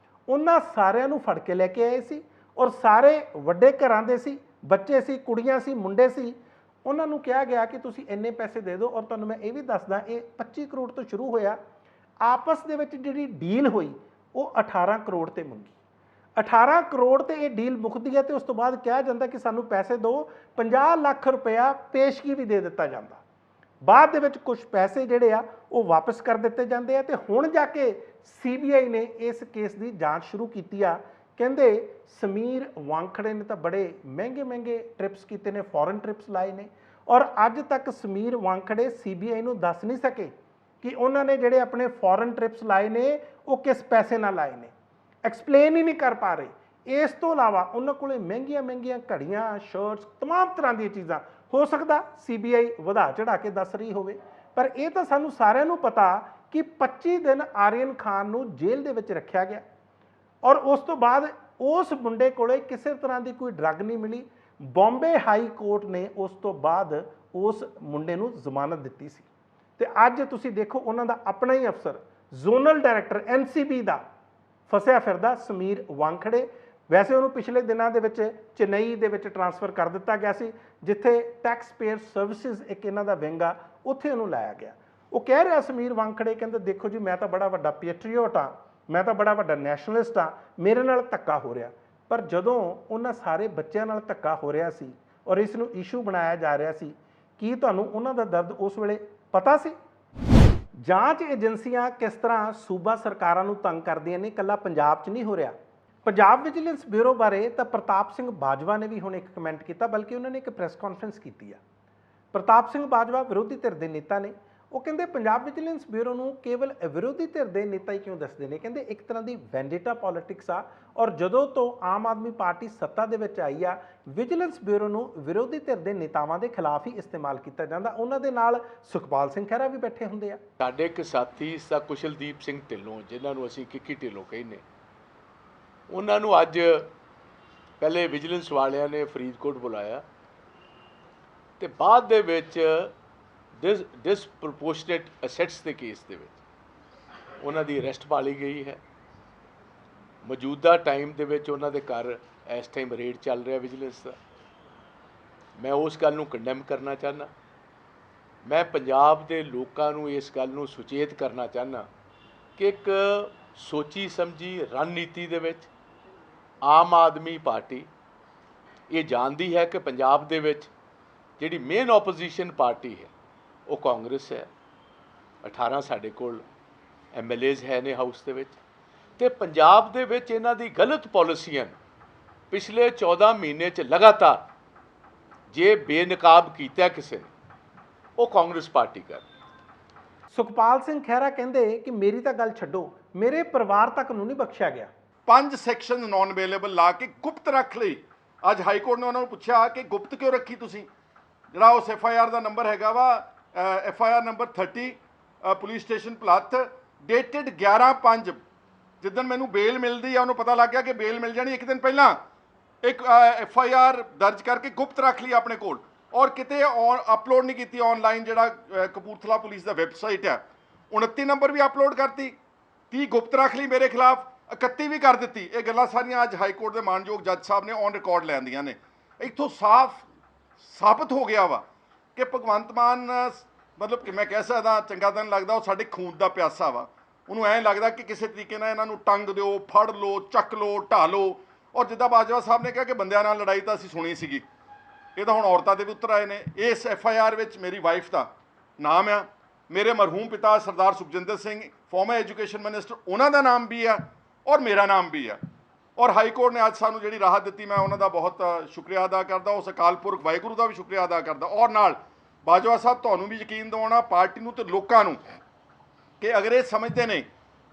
ਉਹਨਾਂ ਸਾਰਿਆਂ ਨੂੰ ਫੜ ਕੇ ਲੈ ਕੇ ਆਏ ਸੀ ਔਰ ਸਾਰੇ ਵੱਡੇ ਘਰਾਂ ਦੇ ਸੀ, ਬੱਚੇ ਸੀ, ਕੁੜੀਆਂ ਸੀ, ਮੁੰਡੇ ਸੀ। ਉਹਨਾਂ ਨੂੰ ਕਿਹਾ ਗਿਆ ਕਿ ਤੁਸੀਂ ਇੰਨੇ ਪੈਸੇ ਦੇ ਦਿਓ। ਔਰ ਤੁਹਾਨੂੰ ਮੈਂ ਇਹ ਵੀ ਦੱਸਦਾ, ਇਹ 25 ਕਰੋੜ ਤੋਂ ਸ਼ੁਰੂ ਹੋਇਆ। ਆਪਸ ਦੇ ਵਿੱਚ ਜਿਹੜੀ ਡੀਲ ਹੋਈ ਉਹ 18 ਕਰੋੜ ਤੇ ਮੰਗੀ। 18 ਕਰੋੜ ਤੇ ਇਹ ਡੀਲ ਮੁੱਕਦੀ ਹੈ ਤੇ ਉਸ ਤੋਂ ਬਾਅਦ ਕਿਹਾ ਜਾਂਦਾ ਕਿ ਸਾਨੂੰ ਪੈਸੇ ਦਿਓ। 50 ਲੱਖ ਰੁਪਇਆ ਪੇਸ਼ਗੀ ਵੀ ਦੇ ਦਿੱਤਾ ਜਾਂਦਾ। ਬਾਅਦ ਦੇ ਵਿੱਚ ਕੁਝ ਪੈਸੇ ਜਿਹੜੇ ਆ ਉਹ ਵਾਪਸ ਕਰ ਦਿੱਤੇ ਜਾਂਦੇ ਆ। ਤੇ ਹੁਣ ਜਾ ਕੇ CBI ਨੇ ਇਸ ਕੇਸ ਦੀ ਜਾਂਚ ਸ਼ੁਰੂ ਕੀਤੀ ਆ। ਕਹਿੰਦੇ ਸਮੀਰ ਵਾਂਖੜੇ ਨੇ ਤਾਂ ਬੜੇ ਮਹਿੰਗੇ ਟ੍ਰਿਪਸ ਕੀਤੇ ਨੇ, ਫੋਰਨ ਟ੍ਰਿਪਸ ਲਾਏ ਨੇ। ਔਰ ਅੱਜ ਤੱਕ ਸਮੀਰ ਵਾਂਖੜੇ CBI ਨੂੰ ਦੱਸ ਨਹੀਂ ਸਕੇ ਕਿ ਉਹਨਾਂ ਨੇ ਜਿਹੜੇ ਆਪਣੇ ਫੋਰਨ ਟ੍ਰਿਪਸ ਲਾਏ ਨੇ ਉਹ ਕਿਸ ਪੈਸੇ ਨਾਲ ਲਾਏ ਨੇ, ਐਕਸਪਲੇਨ ਹੀ ਨਹੀਂ ਕਰ ਪਾ ਰਹੇ। ਇਸ ਤੋਂ ਇਲਾਵਾ ਉਹਨਾਂ ਕੋਲੇ ਮਹਿੰਗੀਆਂ ਘੜੀਆਂ, ਸ਼ਰਟਸ, ਤਮਾਮ ਤਰ੍ਹਾਂ ਦੀਆਂ ਚੀਜ਼ਾਂ। ਹੋ ਸਕਦਾ CBI ਵਧਾ ਚੜਾ ਕੇ ਦੱਸ ਰਹੀ ਹੋਵੇ, ਪਰ ਇਹ ਤਾਂ ਸਾਨੂੰ ਸਾਰਿਆਂ ਨੂੰ ਪਤਾ ਕਿ 25 ਦਿਨ ਆਰੀਅਨ ਖਾਨ ਨੂੰ ਜੇਲ੍ਹ ਦੇ ਵਿੱਚ ਰੱਖਿਆ ਗਿਆ। ਔਰ ਉਸ ਤੋਂ ਬਾਅਦ ਉਸ ਮੁੰਡੇ ਕੋਲੇ ਕਿਸੇ ਤਰ੍ਹਾਂ ਦੀ ਕੋਈ ਡਰੱਗ ਨਹੀਂ ਮਿਲੀ। ਬੰਬੇ ਹਾਈ ਕੋਰਟ ਨੇ ਉਸ ਤੋਂ ਬਾਅਦ ਉਸ ਮੁੰਡੇ ਨੂੰ ਜ਼ਮਾਨਤ ਦਿੱਤੀ ਸੀ। ਤੇ ਅੱਜ ਤੁਸੀਂ ਦੇਖੋ ਉਹਨਾਂ ਦਾ ਆਪਣਾ ਹੀ ਅਫਸਰ, ਜ਼ੋਨਲ ਡਾਇਰੈਕਟਰ NCB ਦਾ, ਫਸਿਆ ਫਿਰਦਾ ਸਮੀਰ ਵਾਂਖੜੇ। ਵੈਸੇ ਉਹਨੂੰ ਪਿਛਲੇ ਦਿਨਾਂ ਦੇ ਵਿੱਚ ਚੇਨਈ ਦੇ ਵਿੱਚ ਟ੍ਰਾਂਸਫਰ ਕਰ ਦਿੱਤਾ ਗਿਆ ਸੀ, ਜਿੱਥੇ ਟੈਕਸ ਪੇਅਰ ਸਰਵਿਸਿਜ਼ ਇੱਕ ਇਹਨਾਂ ਦਾ ਵਿੰਗ ਆ, ਉੱਥੇ ਉਹਨੂੰ ਲਾਇਆ ਗਿਆ। ਉਹ ਕਹਿ ਰਿਹਾ ਸਮੀਰ ਵਾਂਖੜੇ, ਕਹਿੰਦੇ ਦੇਖੋ ਜੀ ਮੈਂ ਤਾਂ ਬੜਾ ਵੱਡਾ ਪੈਟਰੀਓਟ ਆ, ਮੈਂ ਤਾਂ ਬੜਾ ਵੱਡਾ ਨੈਸ਼ਨਲਿਸਟ ਆ, ਮੇਰੇ ਨਾਲ ਧੱਕਾ ਹੋ ਰਿਹਾ। ਪਰ ਜਦੋਂ ਉਹਨਾਂ ਸਾਰੇ ਬੱਚਿਆਂ ਨਾਲ ਧੱਕਾ ਹੋ ਰਿਹਾ ਸੀ ਔਰ ਇਸ ਨੂੰ ਇਸ਼ੂ ਬਣਾਇਆ ਜਾ ਰਿਹਾ ਸੀ, ਕੀ ਤੁਹਾਨੂੰ ਉਹਨਾਂ ਦਾ ਦਰਦ ਉਸ ਵੇਲੇ ਪਤਾ ਸੀ? ਜਾਂਚ ਏਜੰਸੀਆਂ ਕਿਸ ਤਰ੍ਹਾਂ ਸੂਬਾ ਸਰਕਾਰਾਂ ਨੂੰ ਤੰਗ ਕਰਦੀਆਂ ਨੇ, ਇਕੱਲਾ ਪੰਜਾਬ 'ਚ ਨਹੀਂ ਹੋ ਰਿਹਾ। ਪੰਜਾਬ ਵਿਜੀਲੈਂਸ ਬਿਊਰੋ ਬਾਰੇ ਤਾਂ ਪ੍ਰਤਾਪ ਸਿੰਘ ਬਾਜਵਾ ਨੇ ਵੀ ਹੁਣ ਇੱਕ ਕਮੈਂਟ ਕੀਤਾ, ਬਲਕਿ ਉਹਨਾਂ ਨੇ ਇੱਕ ਪ੍ਰੈਸ ਕਾਨਫਰੰਸ ਕੀਤੀ ਆ। ਪ੍ਰਤਾਪ ਸਿੰਘ ਬਾਜਵਾ ਵਿਰੋਧੀ ਧਿਰ ਦੇ ਨੇਤਾ ਨੇ। ਉਹ ਕਹਿੰਦੇ ਪੰਜਾਬ ਵਿਜੀਲੈਂਸ ਬਿਊਰੋ ਨੂੰ ਕੇਵਲ ਵਿਰੋਧੀ ਧਿਰ ਦੇ ਨੇਤਾ ਹੀ ਕਿਉਂ ਦੱਸਦੇ ਨੇ। ਕਹਿੰਦੇ ਇੱਕ ਤਰ੍ਹਾਂ ਦੀ ਵੈਂਡੇਟਾ ਪੋਲਿਟਿਕਸ ਆ, ਔਰ ਜਦੋਂ ਤੋਂ ਆਮ ਆਦਮੀ ਪਾਰਟੀ ਸੱਤਾ ਦੇ ਵਿੱਚ ਆਈ ਆ, ਵਿਜੀਲੈਂਸ ਬਿਊਰੋ ਨੂੰ ਵਿਰੋਧੀ ਧਿਰ ਦੇ ਨੇਤਾਵਾਂ ਦੇ ਖਿਲਾਫ ਹੀ ਇਸਤੇਮਾਲ ਕੀਤਾ ਜਾਂਦਾ। ਉਹਨਾਂ ਦੇ ਨਾਲ ਸੁਖਪਾਲ ਸਿੰਘ ਖਹਿਰਾ ਵੀ ਬੈਠੇ ਹੁੰਦੇ ਆ। ਸਾਡੇ ਇੱਕ ਸਾਥੀ ਸਾ ਕੁਸ਼ਲਦੀਪ ਸਿੰਘ ਢਿੱਲੋਂ, ਜਿਨ੍ਹਾਂ ਨੂੰ ਅਸੀਂ ਕਿੱਕੀ ਢਿੱਲੋਂ ਕਹਿੰਦੇ, ਉਹਨਾਂ ਨੂੰ ਅੱਜ ਪਹਿਲੇ ਵਿਜੀਲੈਂਸ ਵਾਲਿਆਂ ਨੇ ਫਰੀਦਕੋਟ ਬੁਲਾਇਆ ਤੇ ਬਾਅਦ ਦੇ ਵਿੱਚ ਡਿਸਪ੍ਰੋਪੋਰਸ਼ਨੇਟ ਅਸੈਟਸ ਦੇ ਕੇਸ ਦੇ ਵਿੱਚ ਉਹਨਾਂ ਦੀ ਅਰੈਸਟ ਪਾ ਲਈ ਗਈ ਹੈ। ਮੌਜੂਦਾ ਟਾਈਮ ਦੇ ਵਿੱਚ ਉਹਨਾਂ ਦੇ ਘਰ ਇਸ ਟਾਈਮ ਰੇਡ ਚੱਲ ਰਿਹਾ ਵਿਜੀਲੈਂਸ ਦਾ। ਮੈਂ ਉਸ ਗੱਲ ਨੂੰ ਕੰਡੈਮ ਕਰਨਾ ਚਾਹੁੰਦਾ। ਮੈਂ ਪੰਜਾਬ ਦੇ ਲੋਕਾਂ ਨੂੰ ਇਸ ਗੱਲ ਨੂੰ ਸੁਚੇਤ ਕਰਨਾ ਚਾਹੁੰਦਾ ਕਿ ਇੱਕ ਸੋਚੀ ਸਮਝੀ ਰਣਨੀਤੀ ਦੇ ਵਿੱਚ ਆਮ ਆਦਮੀ ਪਾਰਟੀ ਇਹ ਜਾਣਦੀ ਹੈ ਕਿ ਪੰਜਾਬ ਦੇ ਵਿੱਚ ਜਿਹੜੀ ਮੇਨ ਆਪੋਜੀਸ਼ਨ ਪਾਰਟੀ ਹੈ ਉਹ ਕਾਂਗਰਸ ਹੈ। 18 ਸਾਡੇ ਕੋਲ MLAs ਹੈ ਨੇ ਹਾਊਸ ਦੇ ਵਿੱਚ, ਤੇ ਪੰਜਾਬ ਦੇ ਵਿੱਚ ਇਹਨਾਂ ਦੀ ਗਲਤ ਪਾਲਿਸੀਆਂ ਪਿਛਲੇ 14 ਮਹੀਨੇ 'ਚ ਲਗਾਤਾਰ ਜੇ ਬੇਨਕਾਬ ਕੀਤਾ ਕਿਸੇ ਨੇ, ਉਹ ਕਾਂਗਰਸ ਪਾਰਟੀ ਕਰ। ਸੁਖਪਾਲ ਸਿੰਘ ਖਹਿਰਾ ਕਹਿੰਦੇ ਕਿ ਮੇਰੀ ਤਾਂ ਗੱਲ ਛੱਡੋ, ਮੇਰੇ ਪਰਿਵਾਰ ਤੱਕ ਨੂੰ ਨਹੀਂ ਬਖਸ਼ਿਆ ਗਿਆ। 5 ਸੈਕਸ਼ਨ ਨਾਨ ਅਵੇਲੇਬਲ ਲਾ ਕੇ ਗੁਪਤ ਰੱਖ ਲਈ। ਅੱਜ ਹਾਈ ਕੋਰਟ ਨੇ ਉਹਨਾਂ ਨੂੰ ਪੁੱਛਿਆ ਕਿ ਗੁਪਤ ਕਿਉਂ ਰੱਖੀ ਤੁਸੀਂ। ਜਿਹੜਾ ਉਸ FIR ਦਾ ਨੰਬਰ ਹੈਗਾ ਵਾ FIR number 30 police station Bholath, dated 11/5, ਜਿੱਦਣ ਮੈਨੂੰ ਬੇਲ ਮਿਲਦੀ ਆ ਉਹਨੂੰ ਪਤਾ ਲੱਗ ਗਿਆ ਕਿ ਬੇਲ ਮਿਲ ਜਾਣੀ, ਇੱਕ ਦਿਨ ਪਹਿਲਾਂ ਇੱਕ FIR ਦਰਜ ਕਰਕੇ ਗੁਪਤ ਰੱਖ ਲਈ ਆਪਣੇ ਕੋਲ, ਔਰ ਕਿਤੇ ਅਪਲੋਡ ਨਹੀਂ ਕੀਤੀ ਆਨਲਾਈਨ। ਜਿਹੜਾ ਕਪੂਰਥਲਾ ਪੁਲਿਸ ਦਾ ਵੈਬਸਾਈਟ ਹੈ, 29 ਨੰਬਰ ਵੀ ਅਪਲੋਡ ਕਰਤੀ, 30 ਗੁਪਤ ਰੱਖ ਲਈ ਮੇਰੇ ਖਿਲਾਫ, 31 ਵੀ ਕਰ ਦਿੱਤੀ। ਇਹ ਗੱਲਾਂ ਸਾਰੀਆਂ ਅੱਜ ਹਾਈ ਕੋਰਟ ਦੇ ਮਾਨਯੋਗ ਜੱਜ ਸਾਹਿਬ ਨੇ ਔਨ ਰਿਕਾਰਡ ਲੈਂਦੀਆਂ ਨੇ। ਇੱਥੋਂ ਸਾਫ਼ ਸਾਬਤ ਹੋ ਗਿਆ ਵਾ ਕਿ ਭਗਵੰਤ ਮਾਨ, ਮਤਲਬ ਕਿ ਮੈਂ ਕਹਿ ਸਕਦਾ ਚੰਗਾ ਤਾਂ ਨਹੀਂ ਲੱਗਦਾ, ਉਹ ਸਾਡੇ ਖੂਨ ਦਾ ਪਿਆਸਾ ਵਾ। ਉਹਨੂੰ ਐਂ ਲੱਗਦਾ ਕਿ ਕਿਸੇ ਤਰੀਕੇ ਨਾਲ ਇਹਨਾਂ ਨੂੰ ਟੰਗ ਦਿਓ, ਫੜ ਲਓ, ਚੱਕ ਲਓ, ਢਾਹ ਲਓ। ਔਰ ਜਿੱਦਾਂ ਬਾਜਵਾ ਸਾਹਿਬ ਨੇ ਕਿਹਾ ਕਿ ਬੰਦਿਆਂ ਨਾਲ ਲੜਾਈ ਤਾਂ ਅਸੀਂ ਸੁਣੀ ਸੀਗੀ, ਇਹ ਤਾਂ ਹੁਣ ਔਰਤਾਂ ਦੇ ਵੀ ਉੱਤਰ ਆਏ ਨੇ। ਇਸ FIR ਵਿੱਚ ਮੇਰੀ ਵਾਈਫ ਦਾ ਨਾਮ ਆ, ਮੇਰੇ ਮਰਹੂਮ ਪਿਤਾ Sardar Sukhjinder Singh former education minister, ਉਹਨਾਂ ਦਾ ਨਾਮ ਵੀ ਆ ਔਰ ਮੇਰਾ ਨਾਮ ਵੀ ਆ। ਔਰ ਹਾਈ ਕੋਰਟ ਨੇ ਅੱਜ ਸਾਨੂੰ ਜਿਹੜੀ ਰਾਹਤ ਦਿੱਤੀ, ਮੈਂ ਉਹਨਾਂ ਦਾ ਬਹੁਤ ਸ਼ੁਕਰੀਆ ਅਦਾ ਕਰਦਾ, ਉਸ ਅਕਾਲ ਪੁਰਖ ਵਾਹਿਗੁਰੂ ਦਾ ਵੀ ਸ਼ੁਕਰੀਆ ਅਦਾ ਕਰਦਾ। ਔਰ ਨਾਲ ਬਾਜਵਾ ਸਾਹਿਬ, ਤੁਹਾਨੂੰ ਵੀ ਯਕੀਨ ਦਿਵਾਉਣਾ ਪਾਰਟੀ ਨੂੰ ਤੇ ਲੋਕਾਂ ਨੂੰ, ਕਿ ਅਗਰ ਇਹ ਸਮਝਦੇ ਨੇ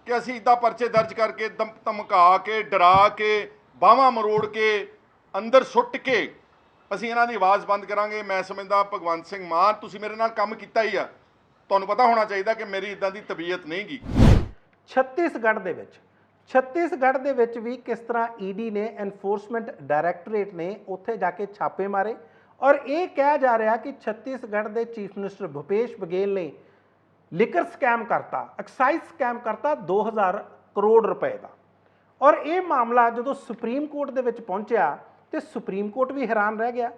ਕਿ ਅਸੀਂ ਇੱਦਾਂ ਪਰਚੇ ਦਰਜ ਕਰਕੇ ਧਮਕਾ ਕੇ, ਡਰਾ ਕੇ, ਬਾਹਾਂ ਮਰੋੜ ਕੇ, ਅੰਦਰ ਸੁੱਟ ਕੇ ਅਸੀਂ ਇਹਨਾਂ ਦੀ ਆਵਾਜ਼ ਬੰਦ ਕਰਾਂਗੇ। ਮੈਂ ਸਮਝਦਾ ਭਗਵੰਤ ਸਿੰਘ ਮਾਨ, ਤੁਸੀਂ ਮੇਰੇ ਨਾਲ ਕੰਮ ਕੀਤਾ ਹੀ ਆ, ਤੁਹਾਨੂੰ ਪਤਾ ਹੋਣਾ ਚਾਹੀਦਾ ਕਿ ਮੇਰੀ ਇੱਦਾਂ ਦੀ ਤਬੀਅਤ ਨਹੀਂ ਗੀ। ਛੱਤੀਸਗੜ੍ਹ ਦੇ ਵਿੱਚ ਵੀ ਕਿਸ ਤਰ੍ਹਾਂ ED ਨੇ, ਐਨਫੋਰਸਮੈਂਟ ਡਾਇਰੈਕਟੋਰੇਟ ਨੇ ਉੱਥੇ ਜਾ ਕੇ ਛਾਪੇ ਮਾਰੇ, ਔਰ ਇਹ ਕਿਹਾ ਜਾ ਰਿਹਾ ਕਿ ਛੱਤੀਸਗੜ੍ਹ ਦੇ ਚੀਫ ਮਿਨਿਸਟਰ ਭੁਪੇਸ਼ ਬਘੇਲ ਨੇ ਲਿਕਰ ਸਕੈਮ ਕਰਤਾ, ਐਕਸਾਈਜ਼ ਸਕੈਮ ਕਰਤਾ 2000 ਕਰੋੜ ਰੁਪਏ ਦਾ। ਔਰ ਇਹ ਮਾਮਲਾ ਜਦੋਂ ਸੁਪਰੀਮ ਕੋਰਟ ਦੇ ਵਿੱਚ ਪਹੁੰਚਿਆ ਤੇ ਸੁਪਰੀਮ ਕੋਰਟ ਵੀ ਹੈਰਾਨ ਰਹਿ ਗਿਆ।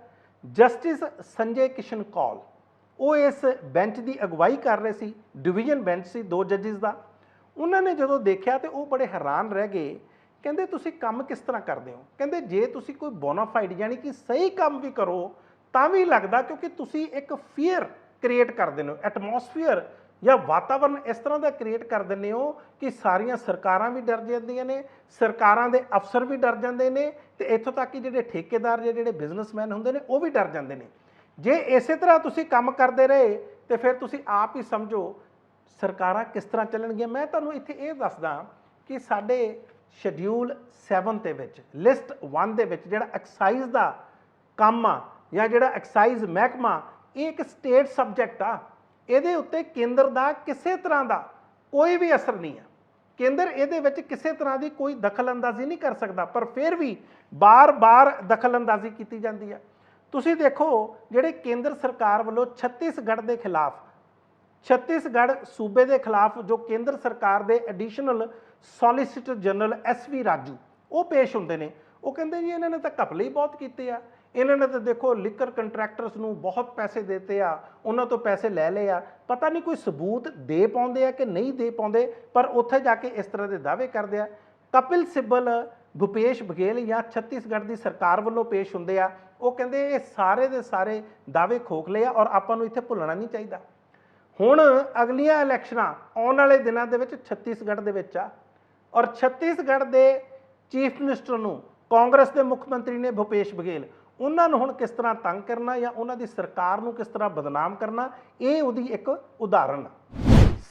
ਜਸਟਿਸ ਸੰਜੇ ਕਿਸ਼ਨ ਕੌਲ, ਉਹ ਇਸ ਬੈਂਚ ਦੀ ਅਗਵਾਈ ਕਰ ਰਹੇ ਸੀ, ਡਿਵੀਜ਼ਨ ਬੈਂਚ ਸੀ 2 ਜੱਜਿਸ ਦਾ। ਉਹਨਾਂ ਨੇ ਜਦੋਂ ਦੇਖਿਆ ਤੇ ਉਹ ਬੜੇ ਹੈਰਾਨ ਰਹਿ ਗਏ। ਕਹਿੰਦੇ ਤੁਸੀਂ ਕੰਮ ਕਿਸ ਤਰ੍ਹਾਂ ਕਰਦੇ ਹੋ? ਕਹਿੰਦੇ ਜੇ ਤੁਸੀਂ ਕੋਈ ਬੋਨਾਫਾਈਡ ਯਾਨੀ ਕਿ ਸਹੀ ਕੰਮ ਵੀ ਕਰੋ ਤਾਂ ਵੀ ਲੱਗਦਾ, ਕਿਉਂਕਿ ਤੁਸੀਂ ਇੱਕ ਫੀਅਰ ਕ੍ਰੀਏਟ ਕਰ ਦਿੰਦੇ ਹੋ, ਐਟਮੋਸਫੀਅਰ ਜਾਂ ਵਾਤਾਵਰਨ ਇਸ ਤਰ੍ਹਾਂ ਦਾ ਕ੍ਰੀਏਟ ਕਰ ਦਿੰਦੇ ਹੋ ਕਿ ਸਾਰੀਆਂ ਸਰਕਾਰਾਂ ਵੀ ਡਰ ਜਾਂਦੀਆਂ ਨੇ, ਸਰਕਾਰਾਂ ਦੇ ਅਫਸਰ ਵੀ ਡਰ ਜਾਂਦੇ ਨੇ, ਤੇ ਇੱਥੋਂ ਤੱਕ ਕਿ ਜਿਹੜੇ ਠੇਕੇਦਾਰ ਜਾਂ ਜਿਹੜੇ ਬਿਜ਼ਨਸਮੈਨ ਹੁੰਦੇ ਨੇ ਉਹ ਵੀ ਡਰ ਜਾਂਦੇ ਨੇ। ਜੇ ਇਸੇ ਤਰ੍ਹਾਂ ਤੁਸੀਂ ਕੰਮ ਕਰਦੇ ਰਹੇ ਤੇ ਫਿਰ ਤੁਸੀਂ ਆਪ ਹੀ ਸਮਝੋ ਸਰਕਾਰਾਂ ਕਿਸ ਤਰ੍ਹਾਂ ਚੱਲਣਗੀਆਂ। ਮੈਂ ਤੁਹਾਨੂੰ ਇੱਥੇ ਇਹ ਦੱਸਦਾ ਕਿ ਸਾਡੇ ਸ਼ਡਿਊਲ 7 ਦੇ ਵਿੱਚ, ਲਿਸਟ 1 ਦੇ ਵਿੱਚ ਜਿਹੜਾ ਐਕਸਾਈਜ਼ ਦਾ ਕੰਮ ਆ ਜਾਂ ਜਿਹੜਾ ਐਕਸਾਈਜ਼ ਮਹਿਕਮਾ, ਇਹ ਇੱਕ ਸਟੇਟ ਸਬਜੈਕਟ ਆ। ਇਹਦੇ ਉੱਤੇ ਕੇਂਦਰ ਦਾ ਕਿਸੇ ਤਰ੍ਹਾਂ ਦਾ ਕੋਈ ਵੀ ਅਸਰ ਨਹੀਂ ਹੈ। ਕੇਂਦਰ ਇਹਦੇ ਵਿੱਚ ਕਿਸੇ ਤਰ੍ਹਾਂ ਦੀ ਕੋਈ ਦਖਲਅੰਦਾਜ਼ੀ ਨਹੀਂ ਕਰ ਸਕਦਾ, ਪਰ ਫਿਰ ਵੀ ਬਾਰ-ਬਾਰ ਦਖਲਅੰਦਾਜ਼ੀ ਕੀਤੀ ਜਾਂਦੀ ਹੈ। ਤੁਸੀਂ ਦੇਖੋ ਜਿਹੜੇ ਕੇਂਦਰ ਸਰਕਾਰ ਵੱਲੋਂ ਛੱਤੀਸਗੜ੍ਹ ਸੂਬੇ ਦੇ ਖਿਲਾਫ ਜੋ ਕੇਂਦਰ ਸਰਕਾਰ ਦੇ additional solicitor general SV Raju ਉਹ ਪੇਸ਼ ਹੁੰਦੇ ਨੇ। ਉਹ ਕਹਿੰਦੇ ਜੀ ਇਹਨਾਂ ਨੇ ਤਾਂ ਘਪਲੇ ਹੀ ਬਹੁਤ ਕੀਤੇ ਆ, ਇਹਨਾਂ ਨੇ ਤਾਂ ਦੇਖੋ ਲਿਕਰ ਕੰਟਰੈਕਟਰਸ ਨੂੰ ਬਹੁਤ ਪੈਸੇ ਦਿੱਤੇ ਆ, ਉਹਨਾਂ ਤੋਂ ਪੈਸੇ ਲੈ ਲਏ ਆ, ਪਤਾ ਨਹੀਂ ਕੋਈ ਸਬੂਤ ਦੇ ਪਾਉਂਦੇ ਆ ਕਿ ਨਹੀਂ ਦੇ ਪਾਉਂਦੇ, ਪਰ ਉੱਥੇ ਜਾ ਕੇ ਇਸ ਤਰ੍ਹਾਂ ਦੇ ਦਾਅਵੇ ਕਰਦੇ ਆ। ਕਪਿਲ ਸਿੱਬਲ, ਭੁਪੇਸ਼ ਬਘੇਲ ਜਾਂ ਛੱਤੀਸਗੜ੍ਹ ਦੀ ਸਰਕਾਰ ਵੱਲੋਂ ਪੇਸ਼ ਹੁੰਦੇ ਆ, ਉਹ ਕਹਿੰਦੇ ਇਹ ਸਾਰੇ ਦੇ ਸਾਰੇ ਦਾਅਵੇ ਖੋਖਲੇ ਆ ਔਰ ਆਪਾਂ ਨੂੰ ਇੱਥੇ ਭੁੱਲਣਾ ਨਹੀਂ ਚਾਹੀਦਾ। ਹੁਣ ਅਗਲੀਆਂ ਇਲੈਕਸ਼ਨਾਂ ਆਉਣ ਵਾਲੇ ਦਿਨਾਂ ਦੇ ਵਿੱਚ ਛੱਤੀਸਗੜ੍ਹ ਦੇ ਵਿੱਚ ਆ, ਔਰ ਛੱਤੀਸਗੜ੍ਹ ਦੇ ਚੀਫ ਮਿਨਿਸਟਰ ਨੂੰ ਕਾਂਗਰਸ ਦੇ ਮੁੱਖ ਮੰਤਰੀ ਨੇ ਭੁਪੇਸ਼ ਬਘੇਲ, ਉਹਨਾਂ ਨੂੰ ਹੁਣ ਕਿਸ ਤਰ੍ਹਾਂ ਤੰਗ ਕਰਨਾ ਜਾਂ ਉਹਨਾਂ ਦੀ ਸਰਕਾਰ ਨੂੰ ਕਿਸ ਤਰ੍ਹਾਂ ਬਦਨਾਮ ਕਰਨਾ, ਇਹ ਉਹਦੀ ਇੱਕ ਉਦਾਹਰਨ ਆ।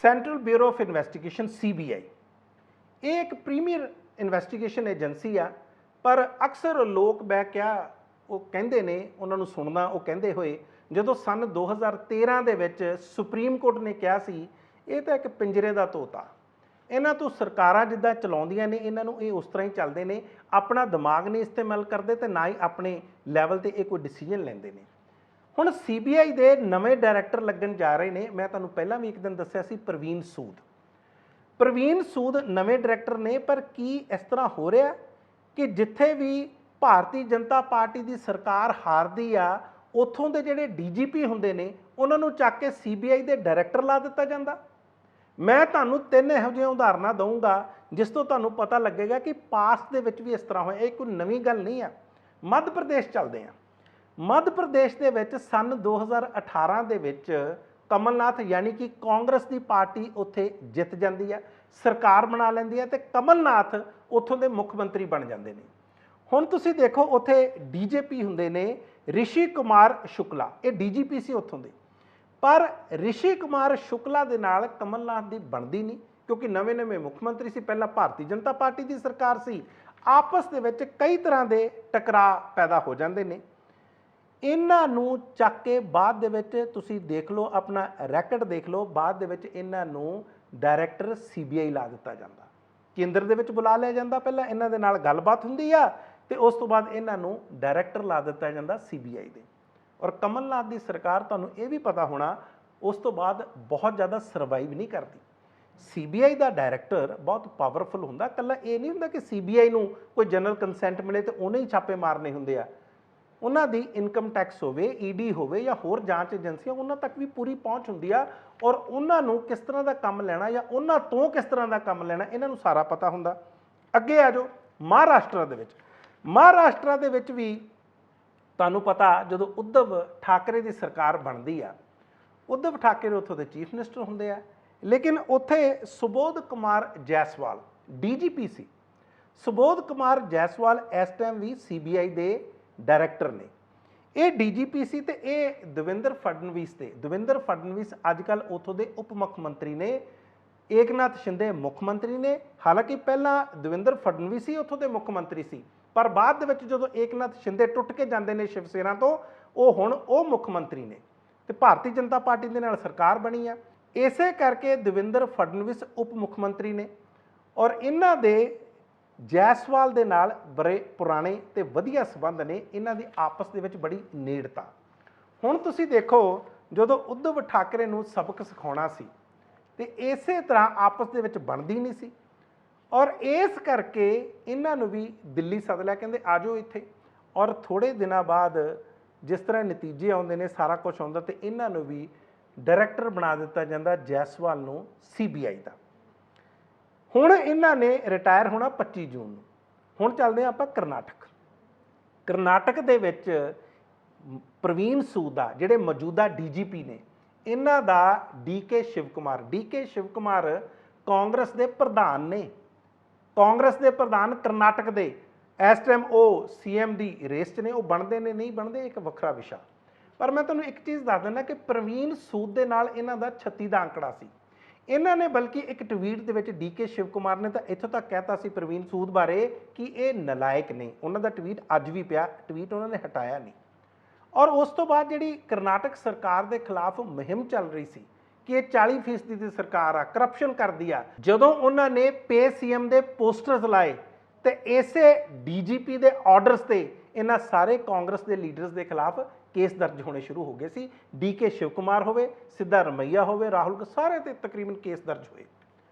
Central bureau of investigation CBI ਇਹ ਇੱਕ ਪ੍ਰੀਮੀਅਰ ਇਨਵੈਸਟੀਗੇਸ਼ਨ ਏਜੰਸੀ ਆ, ਪਰ ਅਕਸਰ ਲੋਕ ਮੈਂ ਕਿਹਾ ਉਹ ਕਹਿੰਦੇ ਨੇ, ਉਹਨਾਂ ਨੂੰ ਸੁਣਨਾ, ਉਹ ਕਹਿੰਦੇ ਹੋਏ ਜਦੋਂ ਸੰਨ 2013 ਦੇ ਵਿੱਚ ਸੁਪਰੀਮ ਕੋਰਟ ਨੇ ਕਿਹਾ ਸੀ ਇਹ ਤਾਂ ਇੱਕ ਪਿੰਜਰੇ ਦਾ ਤੋਤਾ, ਇਹਨਾਂ ਤੋਂ ਸਰਕਾਰਾਂ ਜਿੱਦਾਂ ਚਲਾਉਂਦੀਆਂ ਨੇ ਇਹਨਾਂ ਨੂੰ ਇਹ ਉਸ ਤਰ੍ਹਾਂ ਹੀ ਚੱਲਦੇ ਨੇ, ਆਪਣਾ ਦਿਮਾਗ ਨਹੀਂ ਇਸਤੇਮਾਲ ਕਰਦੇ ਤੇ ਨਾ ਹੀ ਆਪਣੇ ਲੈਵਲ ਤੇ ਇਹ ਕੋਈ ਡਿਸੀਜਨ ਲੈਂਦੇ ਨੇ। ਹੁਣ CBI ਦੇ ਨਵੇਂ ਡਾਇਰੈਕਟਰ ਲੱਗਣ ਜਾ ਰਹੇ ਨੇ। ਮੈਂ ਤੁਹਾਨੂੰ ਪਹਿਲਾਂ ਵੀ ਇੱਕ ਦਿਨ ਦੱਸਿਆ ਸੀ ਪ੍ਰਵੀਨ ਸੂਦ ਨਵੇਂ ਡਾਇਰੈਕਟਰ ਨੇ, ਪਰ ਕੀ ਇਸ ਤਰ੍ਹਾਂ ਹੋ ਰਿਹਾ ਕਿ ਜਿੱਥੇ ਵੀ ਭਾਰਤੀ ਜਨਤਾ ਪਾਰਟੀ ਦੀ ਸਰਕਾਰ ਹਾਰਦੀ ਆ, ਉੱਥੋਂ ਦੇ ਜਿਹੜੇ DGP ਹੁੰਦੇ ਨੇ ਉਹਨਾਂ ਨੂੰ ਚੱਕ ਕੇ CBI ਦੇ ਡਾਇਰੈਕਟਰ ਲਾ ਦਿੱਤਾ ਜਾਂਦਾ। ਮੈਂ ਤੁਹਾਨੂੰ 3 ਇਹੋ ਜਿਹੀਆਂ ਉਦਾਹਰਨਾਂ ਦਊਂਗਾ ਜਿਸ ਤੋਂ ਤੁਹਾਨੂੰ ਪਤਾ ਲੱਗੇਗਾ ਕਿ ਪਾਸਟ ਦੇ ਵਿੱਚ ਵੀ ਇਸ ਤਰ੍ਹਾਂ ਹੋਇਆ, ਇਹ ਕੋਈ ਨਵੀਂ ਗੱਲ ਨਹੀਂ ਆ। ਮੱਧ ਪ੍ਰਦੇਸ਼ ਚੱਲਦੇ ਆ। ਮੱਧ ਪ੍ਰਦੇਸ਼ ਦੇ ਵਿੱਚ ਸੰਨ 2018 ਦੇ ਵਿੱਚ ਕਮਲਨਾਥ ਯਾਨੀ ਕਿ ਕਾਂਗਰਸ ਦੀ ਪਾਰਟੀ ਉੱਥੇ ਜਿੱਤ ਜਾਂਦੀ ਹੈ, ਸਰਕਾਰ ਬਣਾ ਲੈਂਦੀ ਹੈ ਤੇ ਕਮਲਨਾਥ ਉੱਥੋਂ ਦੇ ਮੁੱਖ ਮੰਤਰੀ ਬਣ ਜਾਂਦੇ ਨੇ। ਹੁਣ ਤੁਸੀਂ ਦੇਖੋ ਉੱਥੇ DJP ਹੁੰਦੇ ਨੇ ਰਿਸ਼ੀ ਕੁਮਾਰ ਸ਼ੁਕਲਾ, ਇਹ DGP ਸੀ ਉੱਥੋਂ ਦੇ, ਪਰ ਰਿਸ਼ੀ ਕੁਮਾਰ ਸ਼ੁਕਲਾ ਦੇ ਨਾਲ ਕਮਲਨਾਥ ਦੀ ਬਣਦੀ ਨਹੀਂ ਕਿਉਂਕਿ ਨਵੇਂ ਮੁੱਖ ਮੰਤਰੀ ਸੀ, ਪਹਿਲਾਂ ਭਾਰਤੀ ਜਨਤਾ ਪਾਰਟੀ ਦੀ ਸਰਕਾਰ ਸੀ, ਆਪਸ ਦੇ ਵਿੱਚ ਕਈ ਤਰ੍ਹਾਂ ਦੇ ਟਕਰਾਅ ਪੈਦਾ ਹੋ ਜਾਂਦੇ ਨੇ। ਇਹਨਾਂ ਨੂੰ ਚੱਕ ਕੇ ਬਾਅਦ ਦੇ ਵਿੱਚ ਤੁਸੀਂ ਦੇਖ ਲਓ, ਆਪਣਾ ਰੈਕਡ ਦੇਖ ਲਓ, ਬਾਅਦ ਦੇ ਵਿੱਚ ਇਹਨਾਂ ਨੂੰ ਡਾਇਰੈਕਟਰ CBI ਲਾ ਦਿੱਤਾ ਜਾਂਦਾ, ਕੇਂਦਰ ਦੇ ਵਿੱਚ ਬੁਲਾ ਲਿਆ ਜਾਂਦਾ, ਪਹਿਲਾਂ ਇਹਨਾਂ ਦੇ ਨਾਲ ਗੱਲਬਾਤ ਹੁੰਦੀ ਆ ਤੇ ਉਸ ਤੋਂ ਬਾਅਦ ਇਹਨਾਂ ਨੂੰ ਡਾਇਰੈਕਟਰ ਲਾ ਦਿੱਤਾ ਜਾਂਦਾ CBI ਦੇ। ਔਰ ਕਮਲਨਾਥ ਦੀ ਸਰਕਾਰ, ਤੁਹਾਨੂੰ ਇਹ ਵੀ ਪਤਾ ਹੋਣਾ, ਉਸ ਤੋਂ ਬਾਅਦ ਬਹੁਤ ਜ਼ਿਆਦਾ ਸਰਵਾਈਵ ਨਹੀਂ ਕਰਦੀ। CBI ਦਾ ਡਾਇਰੈਕਟਰ ਬਹੁਤ ਪਾਵਰਫੁਲ ਹੁੰਦਾ, ਇਕੱਲਾ ਇਹ ਨਹੀਂ ਹੁੰਦਾ ਕਿ CBI ਨੂੰ ਕੋਈ ਜਨਰਲ ਕੰਸੈਂਟ ਮਿਲੇ ਤੇ ਉਹਨੇ ਹੀ ਛਾਪੇ ਮਾਰਨੇ ਹੁੰਦੇ ਆ। ਉਹਨਾਂ ਦੀ ਇਨਕਮ ਟੈਕਸ ਹੋਵੇ, ED ਹੋਵੇ ਜਾਂ ਹੋਰ ਜਾਂਚ ਏਜੰਸੀਆਂ, ਉਹਨਾਂ ਤੱਕ ਵੀ ਪੂਰੀ ਪਹੁੰਚ ਹੁੰਦੀ ਆ ਔਰ ਉਹਨਾਂ ਨੂੰ ਕਿਸ ਤਰ੍ਹਾਂ ਦਾ ਕੰਮ ਲੈਣਾ ਜਾਂ ਉਹਨਾਂ ਤੋਂ ਕਿਸ ਤਰ੍ਹਾਂ ਦਾ ਕੰਮ ਲੈਣਾ ਇਹਨਾਂ ਨੂੰ ਸਾਰਾ ਪਤਾ ਹੁੰਦਾ। ਅੱਗੇ ਆ ਜਾਓ ਮਹਾਰਾਸ਼ਟਰ ਦੇ ਵਿੱਚ ਵੀ ਤੁਹਾਨੂੰ ਪਤਾ, ਜਦੋਂ ਉद्धਵ ਠਾਕਰੇ ਦੀ ਸਰਕਾਰ ਬਣਦੀ ਆ, ਉद्धਵ ਠਾਕਰੇ ਉੱਥੋਂ ਦੇ ਚੀਫ ਮਿਨਿਸਟਰ ਹੁੰਦੇ ਆ, ਲੇਕਿਨ ਉੱਥੇ ਸੁਬੋਧ ਕੁਮਾਰ ਜੈਸਵਾਲ DGP ਸੀ। ਸੁਬੋਧ ਕੁਮਾਰ ਜੈਸਵਾਲ ਇਸ ਟਾਈਮ ਵੀ CBI ਦੇ ਡਾਇਰੈਕਟਰ ਨੇ। ਇਹ DGP ਸੀ ਤੇ ਇਹ ਦੇਵੇਂਦਰ ਫਡਨਵੀਸ ਅੱਜ ਕੱਲ੍ਹ ਉੱਥੋਂ ਦੇ ਉਪ ਮੁੱਖ ਮੰਤਰੀ ਨੇ। ਏਕਨਾਥ ਸ਼ਿੰਦੇ ਮੁੱਖ ਮੰਤਰੀ ਨੇ, ਹਾਲਾਂਕਿ ਪਹਿਲਾਂ ਦੇਵੇਂਦਰ ਫਡਨਵੀਸ ਹੀ ਉੱਥੋਂ ਦੇ ਮੁੱਖ ਮੰਤਰੀ ਸੀ, ਪਰ ਬਾਅਦ ਦੇ ਵਿੱਚ ਜਦੋਂ ਏਕਨਾਥ ਸ਼ਿੰਦੇ ਟੁੱਟ ਕੇ ਜਾਂਦੇ ਨੇ ਸ਼ਿਵ ਸੈਨਾ ਤੋਂ, ਉਹ ਹੁਣ ਉਹ ਮੁੱਖ ਮੰਤਰੀ ਨੇ ਤੇ ਭਾਰਤੀ ਜਨਤਾ ਪਾਰਟੀ ਦੇ ਨਾਲ ਸਰਕਾਰ ਬਣੀ ਆ। ਇਸੇ ਕਰਕੇ ਦੇਵੇਂਦਰ ਫਡਨਵੀਸ ਉਪ ਮੁੱਖ ਮੰਤਰੀ ਨੇ ਔਰ ਇਹਨਾਂ ਦੇ ਜੈਸਵਾਲ ਦੇ ਨਾਲ ਬੜੇ ਪੁਰਾਣੇ ਤੇ ਵਧੀਆ ਸਬੰਧ ਨੇ, ਇਹਨਾਂ ਦੀ ਆਪਸ ਦੇ ਵਿੱਚ ਬੜੀ ਨੇੜਤਾ। ਹੁਣ ਤੁਸੀਂ ਦੇਖੋ, ਜਦੋਂ ਉद्धਵ ਠਾਕਰੇ ਨੂੰ ਸਬਕ ਸਿਖਾਉਣਾ ਸੀ ਤੇ ਇਸੇ ਤਰ੍ਹਾਂ ਆਪਸ ਦੇ ਵਿੱਚ ਬਣਦੀ ਨਹੀਂ ਸੀ ਔਰ ਇਸ ਕਰਕੇ ਇਹਨਾਂ ਨੂੰ ਵੀ ਦਿੱਲੀ ਸੱਦ ਲਿਆ, ਕਹਿੰਦੇ ਆ ਜਾਓ ਇੱਥੇ। ਔਰ ਥੋੜੇ ਦਿਨਾਂ ਬਾਅਦ ਜਿਸ ਤਰ੍ਹਾਂ ਨਤੀਜੇ ਆਉਂਦੇ ਨੇ, ਸਾਰਾ ਕੁਝ ਆਉਂਦਾ ਤੇ ਇਹਨਾਂ ਨੂੰ ਵੀ ਡਾਇਰੈਕਟਰ ਬਣਾ ਦਿੱਤਾ ਜਾਂਦਾ ਜੈਸਵਾਲ ਨੂੰ CBI ਦਾ। ਹੁਣ ਇਹਨਾਂ ਨੇ ਰਿਟਾਇਰ ਹੋਣਾ 25 ਜੂਨ ਨੂੰ। ਹੁਣ ਚੱਲਦੇ ਆਪਾਂ ਕਰਨਾਟਕ ਦੇ ਵਿੱਚ ਪ੍ਰਵੀਨ ਸੂਦ ਦਾ ਜਿਹੜੇ ਮੌਜੂਦਾ DGP ਨੇ, ਇਹਨਾਂ ਦਾ DK ਸ਼ਿਵ ਕੁਮਾਰ ਕਾਂਗਰਸ ਦੇ ਪ੍ਰਧਾਨ ਨੇ, ਕਾਂਗਰਸ ਦੇ ਪ੍ਰਧਾਨ ਕਰਨਾਟਕ ਦੇ। ਇਸ ਟਾਈਮ ਉਹ CM ਦੀ ਰੇਸ 'ਚ ਨੇ, ਉਹ ਬਣਦੇ ਨੇ ਨਹੀਂ ਬਣਦੇ ਇੱਕ ਵੱਖਰਾ ਵਿਸ਼ਾ। ਪਰ ਮੈਂ ਤੁਹਾਨੂੰ ਇੱਕ ਚੀਜ਼ ਦੱਸ ਦਿੰਦਾ ਕਿ ਪ੍ਰਵੀਨ ਸੂਦ ਦੇ ਨਾਲ ਇਹਨਾਂ ਦਾ 36 ਦਾ ਅੰਕੜਾ ਸੀ। ਇਹਨਾਂ ਨੇ ਬਲਕਿ ਇੱਕ ਟਵੀਟ ਦੇ ਵਿੱਚ DK ਸ਼ਿਵ ਕੁਮਾਰ ਨੇ ਤਾਂ ਇੱਥੋਂ ਤੱਕ ਕਹਿਤਾ ਸੀ ਪ੍ਰਵੀਨ ਸੂਦ ਬਾਰੇ ਕਿ ਇਹ ਨਲਾਇਕ ਨੇ। ਉਹਨਾਂ ਦਾ ਟਵੀਟ ਅੱਜ ਵੀ ਪਿਆ, ਟਵੀਟ ਉਹਨਾਂ ਨੇ ਹਟਾਇਆ ਨਹੀਂ। ਔਰ ਉਸ ਤੋਂ ਬਾਅਦ ਜਿਹੜੀ ਕਰਨਾਟਕ ਸਰਕਾਰ ਦੇ ਖਿਲਾਫ ਮੁਹਿੰਮ ਚੱਲ ਰਹੀ ਸੀ ਕਿ ਇਹ 40% ਦੀ ਸਰਕਾਰ ਆ, ਕਰਪਸ਼ਨ ਕਰਦੀ ਆ, ਜਦੋਂ ਉਹਨਾਂ ਨੇ ਪੇ CM ਦੇ ਪੋਸਟਰਸ ਲਾਏ ਤੇ ਇਸੇ DGP ਦੇ ਆਰਡਰਸ ਤੇ ਇਹਨਾਂ ਸਾਰੇ ਕਾਂਗਰਸ ਦੇ ਲੀਡਰਸ ਦੇ ਖਿਲਾਫ ਕੇਸ ਦਰਜ ਹੋਣੇ ਸ਼ੁਰੂ ਹੋ ਗਏ ਸੀ। DK ਸ਼ਿਵ ਕੁਮਾਰ ਹੋਵੇ, ਸਿੱਧਾਰਮਈਆ ਹੋਵੇ, ਰਾਹੁਲ, ਸਾਰੇ ਤੇ ਤਕਰੀਬਨ ਕੇਸ ਦਰਜ ਹੋਏ।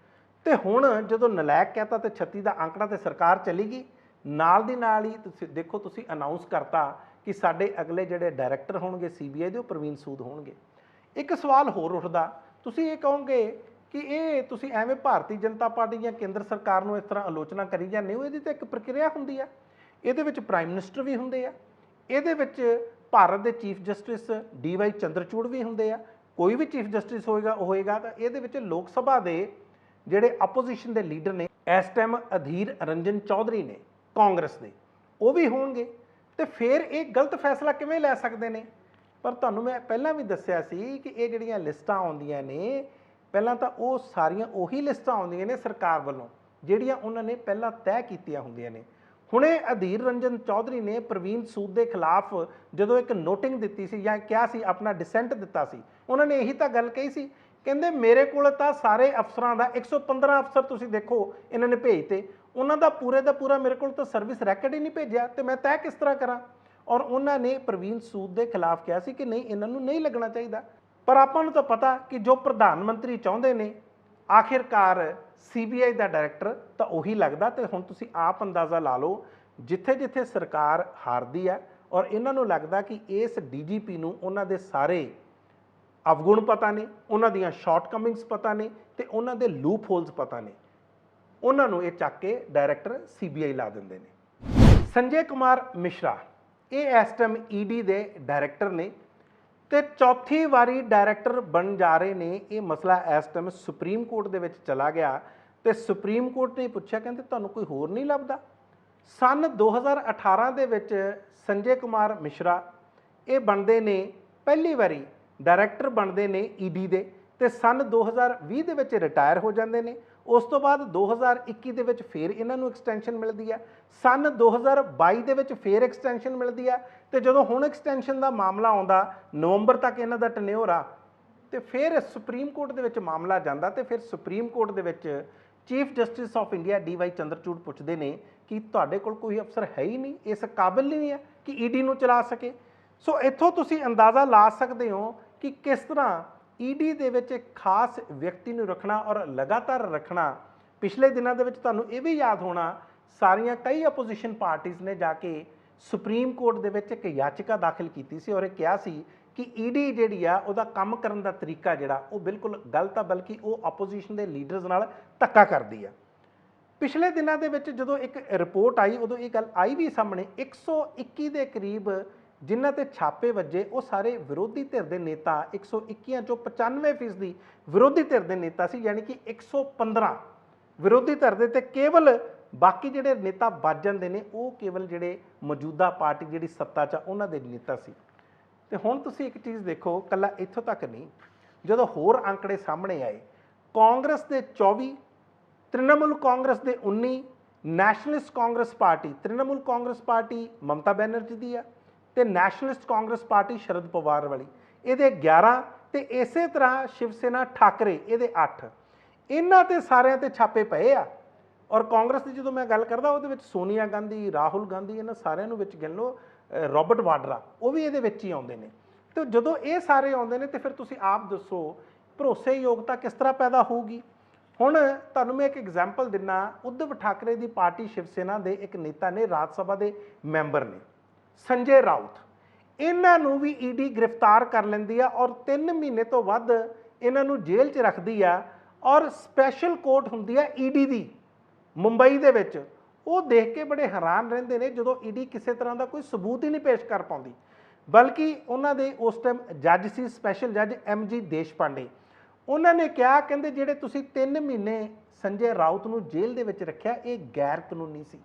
ਤੇ ਹੁਣ ਜਦੋਂ ਨਲਾਇਕ ਕਹਤਾ ਤੇ 36 ਦਾ ਅੰਕੜਾ ਤੇ ਸਰਕਾਰ ਚਲੀ ਗਈ। ਨਾਲ ਦੀ ਨਾਲ ਹੀ ਤੁਸੀਂ ਦੇਖੋ, ਤੁਸੀਂ ਅਨਾਉਂਸ ਕਰਤਾ ਕਿ ਸਾਡੇ ਅਗਲੇ ਜਿਹੜੇ ਡਾਇਰੈਕਟਰ ਹੋਣਗੇ ਸੀਬੀਆਈ ਦੇ ਉਹ ਪ੍ਰਵੀਨ ਸੂਦ ਹੋਣਗੇ। ਇੱਕ ਸਵਾਲ ਹੋਰ ਉੱਠਦਾ, ਤੁਸੀਂ ਇਹ ਕਹੋਗੇ ਕਿ ਇਹ ਤੁਸੀਂ ਐਵੇਂ ਭਾਰਤੀ ਜਨਤਾ ਪਾਰਟੀ ਜਾਂ ਕੇਂਦਰ ਸਰਕਾਰ ਨੂੰ ਇਸ ਤਰ੍ਹਾਂ ਆਲੋਚਨਾ ਕਰੀ ਜਾਂਦੇ ਹੋ, ਇਹਦੀ ਤਾਂ ਇੱਕ ਪ੍ਰਕਿਰਿਆ ਹੁੰਦੀ ਆ, ਇਹਦੇ ਵਿੱਚ ਪ੍ਰਾਈਮ ਮਿਨਿਸਟਰ ਵੀ ਹੁੰਦੇ ਆ, ਇਹਦੇ ਵਿੱਚ ਭਾਰਤ ਦੇ ਚੀਫ ਜਸਟਿਸ ਡੀ.ਵਾਈ. ਚੰਦਰਚੂੜ ਵੀ ਹੁੰਦੇ ਆ, ਕੋਈ ਵੀ ਚੀਫ ਜਸਟਿਸ ਹੋਏਗਾ ਤਾਂ ਇਹਦੇ ਵਿੱਚ ਲੋਕ ਸਭਾ ਦੇ ਜਿਹੜੇ ਆਪੋਜੀਸ਼ਨ ਦੇ ਲੀਡਰ ਨੇ ਇਸ ਟਾਈਮ ਅਧੀਰ ਰੰਜਨ ਚੌਧਰੀ ਨੇ ਕਾਂਗਰਸ ਦੇ, ਉਹ ਵੀ ਹੋਣਗੇ, ਤੇ ਫਿਰ ਇਹ ਗਲਤ ਫੈਸਲਾ ਕਿਵੇਂ ਲੈ ਸਕਦੇ ਨੇ? ਪਰ ਤੁਹਾਨੂੰ ਮੈਂ ਪਹਿਲਾਂ ਵੀ ਦੱਸਿਆ ਸੀ ਕਿ ਇਹ ਜਿਹੜੀਆਂ ਲਿਸਟਾਂ ਆਉਂਦੀਆਂ ਨੇ, ਪਹਿਲਾਂ ਤਾਂ ਉਹ ਸਾਰੀਆਂ ਉਹੀ ਲਿਸਟਾਂ ਆਉਂਦੀਆਂ ਨੇ ਸਰਕਾਰ ਵੱਲੋਂ ਜਿਹੜੀਆਂ ਉਹਨਾਂ ਨੇ ਪਹਿਲਾਂ ਤੈਅ ਕੀਤੀਆਂ ਹੁੰਦੀਆਂ ਨੇ। ਹੁਣੇ ਅਧੀਰ ਰੰਜਨ ਚੌਧਰੀ ਨੇ ਪ੍ਰਵੀਨ ਸੂਦ ਦੇ ਖਿਲਾਫ ਜਦੋਂ ਇੱਕ ਨੋਟਿੰਗ ਦਿੱਤੀ ਸੀ ਜਾਂ ਕਿਹਾ ਸੀ, ਆਪਣਾ ਡਿਸੈਂਟ ਦਿੱਤਾ ਸੀ, ਉਹਨਾਂ ਨੇ ਇਹੀ ਤਾਂ ਗੱਲ ਕਹੀ ਸੀ, ਕਹਿੰਦੇ ਮੇਰੇ ਕੋਲ ਤਾਂ ਸਾਰੇ ਅਫਸਰਾਂ ਦਾ 115 ਅਫਸਰ ਤੁਸੀਂ ਦੇਖੋ ਇਹਨਾਂ ਨੇ ਭੇਜਤੇ, ਉਹਨਾਂ ਦਾ ਪੂਰਾ ਮੇਰੇ ਕੋਲ ਤਾਂ ਸਰਵਿਸ ਰੈਕਡ ਹੀ ਨਹੀਂ ਭੇਜਿਆ, ਤੇ ਮੈਂ ਤੈਅ ਕਿਸ ਤਰ੍ਹਾਂ ਕਰਾਂ? ਔਰ ਉਹਨਾਂ ਨੇ ਪ੍ਰਵੀਨ ਸੂਦ ਦੇ ਖਿਲਾਫ ਕਿਹਾ ਸੀ ਕਿ ਨਹੀਂ, ਇਹਨਾਂ ਨੂੰ ਨਹੀਂ ਲੱਗਣਾ ਚਾਹੀਦਾ। ਪਰ ਆਪਾਂ ਨੂੰ ਤਾਂ ਪਤਾ ਕਿ ਜੋ ਪ੍ਰਧਾਨ ਮੰਤਰੀ ਚਾਹੁੰਦੇ ਨੇ ਆਖਿਰਕਾਰ ਸੀਬੀਆਈ ਦਾ ਡਾਇਰੈਕਟਰ ਤਾਂ ਉਹੀ ਲੱਗਦਾ। ਤੇ ਹੁਣ ਤੁਸੀਂ ਆਪ ਅੰਦਾਜ਼ਾ ਲਾ ਲਓ, ਜਿੱਥੇ ਜਿੱਥੇ ਸਰਕਾਰ ਹਾਰਦੀ ਹੈ ਔਰ ਇਹਨਾਂ ਨੂੰ ਲੱਗਦਾ ਕਿ ਇਸ ਡੀਜੀਪੀ ਨੂੰ ਉਹਨਾਂ ਦੇ ਸਾਰੇ ਅਵਗੁਣ ਪਤਾ ਨੇ, ਉਹਨਾਂ ਦੀਆਂ ਸ਼ਾਰਟਕਮਿੰਗਸ ਪਤਾ ਨੇ ਤੇ ਉਹਨਾਂ ਦੇ ਲੂਪ ਹੋਲਸ ਪਤਾ ਨੇ, ਉਹਨਾਂ ਨੂੰ ਇਹ ਚੱਕ ਕੇ ਡਾਇਰੈਕਟਰ ਸੀਬੀਆਈ ਲਾ ਦਿੰਦੇ ਨੇ। ਸੰਜੇ ਕੁਮਾਰ ਮਿਸ਼ਰਾ ਇਹ ਇਸ ਟਾਈਮ ਈਡੀ ਦੇ ਡਾਇਰੈਕਟਰ ਨੇ ਤੇ ਚੌਥੀ ਵਾਰੀ ਡਾਇਰੈਕਟਰ ਬਣ ਜਾ ਰਹੇ ਨੇ। ਇਹ ਮਸਲਾ ਇਸ ਟਾਈਮ ਸੁਪਰੀਮ ਕੋਰਟ ਦੇ ਵਿੱਚ ਚਲਾ ਗਿਆ ਤੇ ਸੁਪਰੀਮ ਕੋਰਟ ਨੇ ਪੁੱਛਿਆ, ਕਹਿੰਦੇ ਤੁਹਾਨੂੰ ਕੋਈ ਹੋਰ ਨਹੀਂ ਲੱਭਦਾ? ਸਨ 2018 ਦੇ ਵਿੱਚ ਸੰਜੇ ਕੁਮਾਰ ਮਿਸ਼ਰਾ ਇਹ ਬਣਦੇ ਨੇ, ਪਹਿਲੀ ਵਾਰੀ ਡਾਇਰੈਕਟਰ ਬਣਦੇ ਨੇ ਈਡੀ ਦੇ, ਤੇ ਸਨ 2020 ਦੇ ਵਿੱਚ ਰਿਟਾਇਰ ਹੋ ਜਾਂਦੇ ਨੇ। ਉਸ ਤੋਂ ਬਾਅਦ 2021 ਦੇ ਵਿੱਚ ਫੇਰ ਇਹਨਾਂ ਨੂੰ ਐਕਸਟੈਂਸ਼ਨ ਮਿਲਦੀ ਹੈ, ਸਨ 2022 ਦੇ ਵਿੱਚ ਫੇਰ ਐਕਸਟੈਂਸ਼ਨ ਮਿਲਦੀ ਹੈ, ਤੇ ਜਦੋਂ ਹੁਣ ਐਕਸਟੈਂਸ਼ਨ ਦਾ ਮਾਮਲਾ ਆਉਂਦਾ, ਨਵੰਬਰ ਤੱਕ ਇਹਨਾਂ ਦਾ ਟੈਨਿਓਰ ਆ, ਤੇ ਫਿਰ ਸੁਪਰੀਮ ਕੋਰਟ ਦੇ ਵਿੱਚ ਮਾਮਲਾ ਜਾਂਦਾ, ਤੇ ਫਿਰ ਸੁਪਰੀਮ ਕੋਰਟ ਦੇ ਵਿੱਚ Chief Justice of India D Y. Chandrachud ਪੁੱਛਦੇ ਨੇ ਕਿ ਤੁਹਾਡੇ ਕੋਲ ਕੋਈ ਅਫਸਰ ਹੈ ਹੀ ਨਹੀਂ, ਇਸ ਕਾਬਿਲ ਨਹੀਂ ਹੈ ਕਿ ਈਡੀ ਨੂੰ ਚਲਾ ਸਕੇ। ਸੋ ਇੱਥੋਂ ਤੁਸੀਂ ਅੰਦਾਜ਼ਾ ਲਾ ਸਕਦੇ ਹੋ ਕਿ ਕਿਸ ਤਰ੍ਹਾਂ ਈਡੀ ਦੇ ਵਿੱਚ ਇੱਕ ਖਾਸ ਵਿਅਕਤੀ ਨੂੰ ਰੱਖਣਾ ਔਰ ਲਗਾਤਾਰ ਰੱਖਣਾ। ਪਿਛਲੇ ਦਿਨਾਂ ਦੇ ਵਿੱਚ ਤੁਹਾਨੂੰ ਇਹ ਵੀ ਯਾਦ ਹੋਣਾ, ਸਾਰੀਆਂ ਕਈ ਆਪੋਜੀਸ਼ਨ ਪਾਰਟੀਆਂ ਨੇ ਜਾ ਕੇ ਸੁਪਰੀਮ ਕੋਰਟ ਦੇ ਵਿੱਚ ਇੱਕ ਯਾਚਿਕਾ ਦਾਖਲ ਕੀਤੀ ਸੀ ਔਰ ਇਹ ਕਿਹਾ ਸੀ ਕਿ ਈਡੀ ਜਿਹੜੀ ਆ ਉਹਦਾ ਕੰਮ ਕਰਨ ਦਾ ਤਰੀਕਾ ਜਿਹੜਾ ਉਹ ਬਿਲਕੁਲ ਗਲਤ ਆ, ਬਲਕਿ ਉਹ ਆਪੋਜੀਸ਼ਨ ਦੇ ਲੀਡਰਸ ਨਾਲ ਧੱਕਾ ਕਰਦੀ ਆ। ਪਿਛਲੇ ਦਿਨਾਂ ਦੇ ਵਿੱਚ ਜਦੋਂ ਇੱਕ ਰਿਪੋਰਟ ਆਈ, ਉਦੋਂ ਇਹ ਗੱਲ ਆਈ ਵੀ ਸਾਹਮਣੇ, 121 ਦੇ ਕਰੀਬ ਜਿਨ੍ਹਾਂ ਤੇ ਛਾਪੇ ਵੱਜੇ ਉਹ ਸਾਰੇ ਵਿਰੋਧੀ ਧਿਰ ਦੇ ਨੇਤਾ, 121 ਚੋਂ 95% ਵਿਰੋਧੀ ਧਿਰ ਦੇ ਨੇਤਾ ਸੀ, ਯਾਨੀ ਕਿ 115 ਵਿਰੋਧੀ ਧਿਰ ਦੇ, ਤੇ ਕੇਵਲ ਬਾਕੀ ਜਿਹੜੇ ਨੇਤਾ ਬਚ ਜਾਂਦੇ ਨੇ ਉਹ ਕੇਵਲ ਜਿਹੜੇ ਮੌਜੂਦਾ ਪਾਰਟੀ ਜਿਹੜੀ ਸੱਤਾ 'ਚ ਉਹਨਾਂ ਦੇ ਨੇਤਾ ਸੀ। ਤੇ ਹੁਣ ਤੁਸੀਂ ਇੱਕ ਚੀਜ਼ ਦੇਖੋ, ਕੱਲਾ ਇੱਥੋਂ ਤੱਕ ਨਹੀਂ, ਜਦੋਂ ਹੋਰ ਅੰਕੜੇ ਸਾਹਮਣੇ ਆਏ, ਕਾਂਗਰਸ ਦੇ 24, ਤ੍ਰਿਣਮੂਲ ਕਾਂਗਰਸ ਦੇ 19, ਨੈਸ਼ਨਲਿਸਟ ਕਾਂਗਰਸ ਪਾਰਟੀ, ਤ੍ਰਿਣਮੂਲ ਕਾਂਗਰਸ ਪਾਰਟੀ ਮਮਤਾ ਬੈਨਰਜੀ ਦੀ ਆ, ਤੇ ਨੈਸ਼ਨਲਿਸਟ ਕਾਂਗਰਸ ਪਾਰਟੀ ਸ਼ਰਦ ਪਵਾਰ ਵਾਲੀ, ਇਹਦੇ 11, ਤੇ ਇਸੇ ਤਰ੍ਹਾਂ ਸ਼ਿਵ ਸੈਨਾ ਠਾਕਰੇ ਇਹਦੇ 8, ਇਹਨਾਂ ਤੇ ਸਾਰਿਆਂ ਤੇ ਛਾਪੇ ਪਏ ਆ। ਔਰ ਕਾਂਗਰਸ ਦੀ ਜਦੋਂ ਮੈਂ ਗੱਲ ਕਰਦਾ ਉਹਦੇ ਵਿੱਚ ਸੋਨੀਆ ਗਾਂਧੀ, ਰਾਹੁਲ ਗਾਂਧੀ, ਇਹਨਾਂ ਸਾਰਿਆਂ ਨੂੰ ਵਿੱਚ ਗਿਣ ਲਓ, ਰੋਬਰਟ ਵਾਡਰਾ ਉਹ ਵੀ ਇਹਦੇ ਵਿੱਚ ਹੀ ਆਉਂਦੇ ਨੇ। ਤੇ ਜਦੋਂ ਇਹ ਸਾਰੇ ਆਉਂਦੇ ਨੇ ਤੇ ਫਿਰ ਤੁਸੀਂ ਆਪ ਦੱਸੋ ਭਰੋਸੇਯੋਗਤਾ ਕਿਸ ਤਰ੍ਹਾਂ ਪੈਦਾ ਹੋਊਗੀ? ਹੁਣ ਤੁਹਾਨੂੰ ਮੈਂ ਇੱਕ ਐਗਜ਼ਾਮਪਲ ਦਿੰਨਾ, ਉद्धਵ ਠਾਕਰੇ ਦੀ ਪਾਰਟੀ ਸ਼ਿਵ ਸੈਨਾ ਦੇ ਇੱਕ ਨੇਤਾ ਨੇ, ਰਾਜ ਸਭਾ ਦੇ ਮੈਂਬਰ ਨੇ, ਸੰਜੇ ਰਾਉਤ, ਇਹਨਾਂ ਨੂੰ ਵੀ ਈਡੀ ਗ੍ਰਿਫਤਾਰ ਕਰ ਲੈਂਦੀ ਆ ਔਰ 3 ਮਹੀਨੇ ਤੋਂ ਵੱਧ ਇਹਨਾਂ ਨੂੰ ਜੇਲ੍ਹ 'ਚ ਰੱਖਦੀ ਆ। ਔਰ ਸਪੈਸ਼ਲ ਕੋਰਟ ਹੁੰਦੀ ਆ ਈਡੀ ਦੀ ਮੁੰਬਈ ਦੇ ਵਿੱਚ, ਉਹ ਦੇਖ ਕੇ ਬੜੇ ਹੈਰਾਨ ਰਹਿੰਦੇ ਨੇ ਜਦੋਂ ਈਡੀ ਕਿਸੇ ਤਰ੍ਹਾਂ ਦਾ ਕੋਈ ਸਬੂਤ ਹੀ ਨਹੀਂ ਪੇਸ਼ ਕਰ ਪਾਉਂਦੀ, ਬਲਕਿ ਉਹਨਾਂ ਦੇ ਉਸ ਟਾਈਮ ਜੱਜ ਸੀ ਸਪੈਸ਼ਲ ਜੱਜ M.G. ਦੇਸ਼ਪਾਂਡੇ, ਉਹਨਾਂ ਨੇ ਕਿਹਾ, ਕਹਿੰਦੇ ਜਿਹੜੇ ਤੁਸੀਂ 3 ਮਹੀਨੇ ਸੰਜੇ ਰਾਉਤ ਨੂੰ ਜੇਲ੍ਹ ਦੇ ਵਿੱਚ ਰੱਖਿਆ ਇਹ ਗੈਰ ਕਾਨੂੰਨੀ ਸੀ,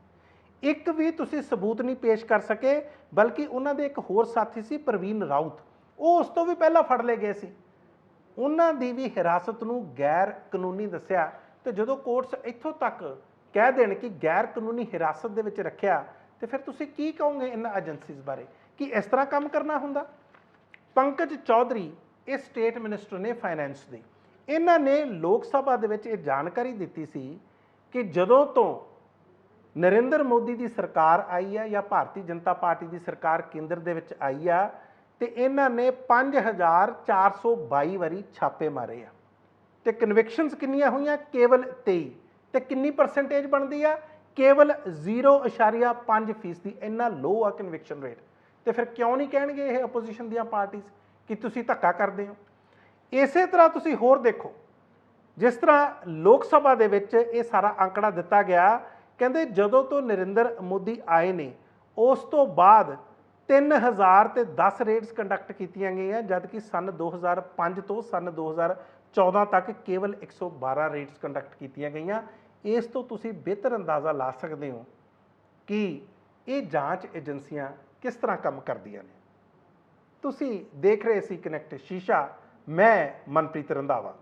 ਇੱਕ ਵੀ ਤੁਸੀਂ ਸਬੂਤ ਨਹੀਂ ਪੇਸ਼ ਕਰ ਸਕੇ, ਬਲਕਿ ਉਹਨਾਂ ਦੇ ਇੱਕ ਹੋਰ ਸਾਥੀ ਸੀ ਪ੍ਰਵੀਨ ਰਾਉਤ, ਉਹ ਉਸ ਤੋਂ ਵੀ ਪਹਿਲਾਂ ਫੜ ਲਏ ਗਏ ਸੀ, ਉਹਨਾਂ ਦੀ ਵੀ ਹਿਰਾਸਤ ਨੂੰ ਗੈਰ ਕਾਨੂੰਨੀ ਦੱਸਿਆ। ਤੇ ਜਦੋਂ ਕੋਰਟਸ ਇੱਥੋਂ ਤੱਕ ਕਹਿ ਦੇਣ ਕਿ ਗੈਰ ਕਾਨੂੰਨੀ ਹਿਰਾਸਤ ਦੇ ਵਿੱਚ ਰੱਖਿਆ, ਤੇ ਫਿਰ ਤੁਸੀਂ ਕੀ ਕਹੋਗੇ ਇਹਨਾਂ ਏਜੰਸੀਜ਼ ਬਾਰੇ ਕਿ ਇਸ ਤਰ੍ਹਾਂ ਕੰਮ ਕਰਨਾ ਹੁੰਦਾ? ਪੰਕਜ ਚੌਧਰੀ ਇਹ ਸਟੇਟ ਮਿਨਿਸਟਰ ਨੇ ਫਾਈਨੈਂਸ ਦੇ, ਇਹਨਾਂ ਨੇ ਲੋਕ ਸਭਾ ਦੇ ਵਿੱਚ ਇਹ ਜਾਣਕਾਰੀ ਦਿੱਤੀ ਸੀ ਕਿ ਜਦੋਂ ਤੋਂ ਨਰਿੰਦਰ ਮੋਦੀ ਦੀ ਸਰਕਾਰ ਆਈ ਹੈ ਜਾਂ ਭਾਰਤੀ ਜਨਤਾ ਪਾਰਟੀ ਦੀ ਸਰਕਾਰ ਕੇਂਦਰ ਦੇ ਵਿੱਚ ਆਈ ਆ, ਤੇ ਇਹਨਾਂ ਨੇ 5422 ਵਾਰੀ ਛਾਪੇ ਮਾਰੇ ਆ, ਤੇ ਕਨਵਿਕਸ਼ਨਸ ਕਿੰਨੀਆਂ ਹੋਈਆਂ? ਕੇਵਲ 23, ਤੇ ਕਿੰਨੀ ਪਰਸੈਂਟੇਜ ਬਣਦੀ ਆ? ਕੇਵਲ 0.5%, ਇੰਨਾ ਲੋ ਆ ਕਨਵਿਕਸ਼ਨ ਰੇਟ। ਤੇ ਫਿਰ ਕਿਉਂ ਨਹੀਂ ਕਹਿਣਗੇ ਇਹ ਆਪੋਜੀਸ਼ਨ ਦੀਆਂ ਪਾਰਟੀਆਂ ਕਿ ਤੁਸੀਂ ਧੱਕਾ ਕਰਦੇ ਹੋ। ਇਸੇ ਤਰ੍ਹਾਂ ਤੁਸੀਂ ਹੋਰ ਦੇਖੋ, ਜਿਸ ਤਰ੍ਹਾਂ ਲੋਕ ਸਭਾ ਦੇ ਵਿੱਚ ਇਹ ਸਾਰਾ ਅੰਕੜਾ ਦਿੱਤਾ ਗਿਆ, ਕਹਿੰਦੇ ਜਦੋਂ ਤੋਂ ਨਰਿੰਦਰ ਮੋਦੀ ਆਏ ਨੇ ਉਸ ਤੋਂ ਬਾਅਦ 3010 ਰੇਡਸ ਕੰਡਕਟ ਕੀਤੀਆਂ ਗਈਆਂ, ਜਦਕਿ ਸਨ 2005 ਤੋਂ ਸਨ 2014 ਤੱਕ ਕੇਵਲ 112 ਰੇਡਸ ਕੰਡਕਟ ਕੀਤੀਆਂ ਗਈਆਂ। ਇਸ ਤੋਂ ਤੁਸੀਂ ਬਿਹਤਰ ਅੰਦਾਜ਼ਾ ਲਾ ਸਕਦੇ ਹੋ ਕਿ ਇਹ ਜਾਂਚ ਏਜੰਸੀਆਂ ਕਿਸ ਤਰ੍ਹਾਂ ਕੰਮ ਕਰਦੀਆਂ ਨੇ। ਤੁਸੀਂ ਦੇਖ ਰਹੇ ਸੀ ਕਨੈਕਟ ਸ਼ੀਸ਼ਾ, ਮੈਂ ਮਨਪ੍ਰੀਤ ਰੰਧਾਵਾ।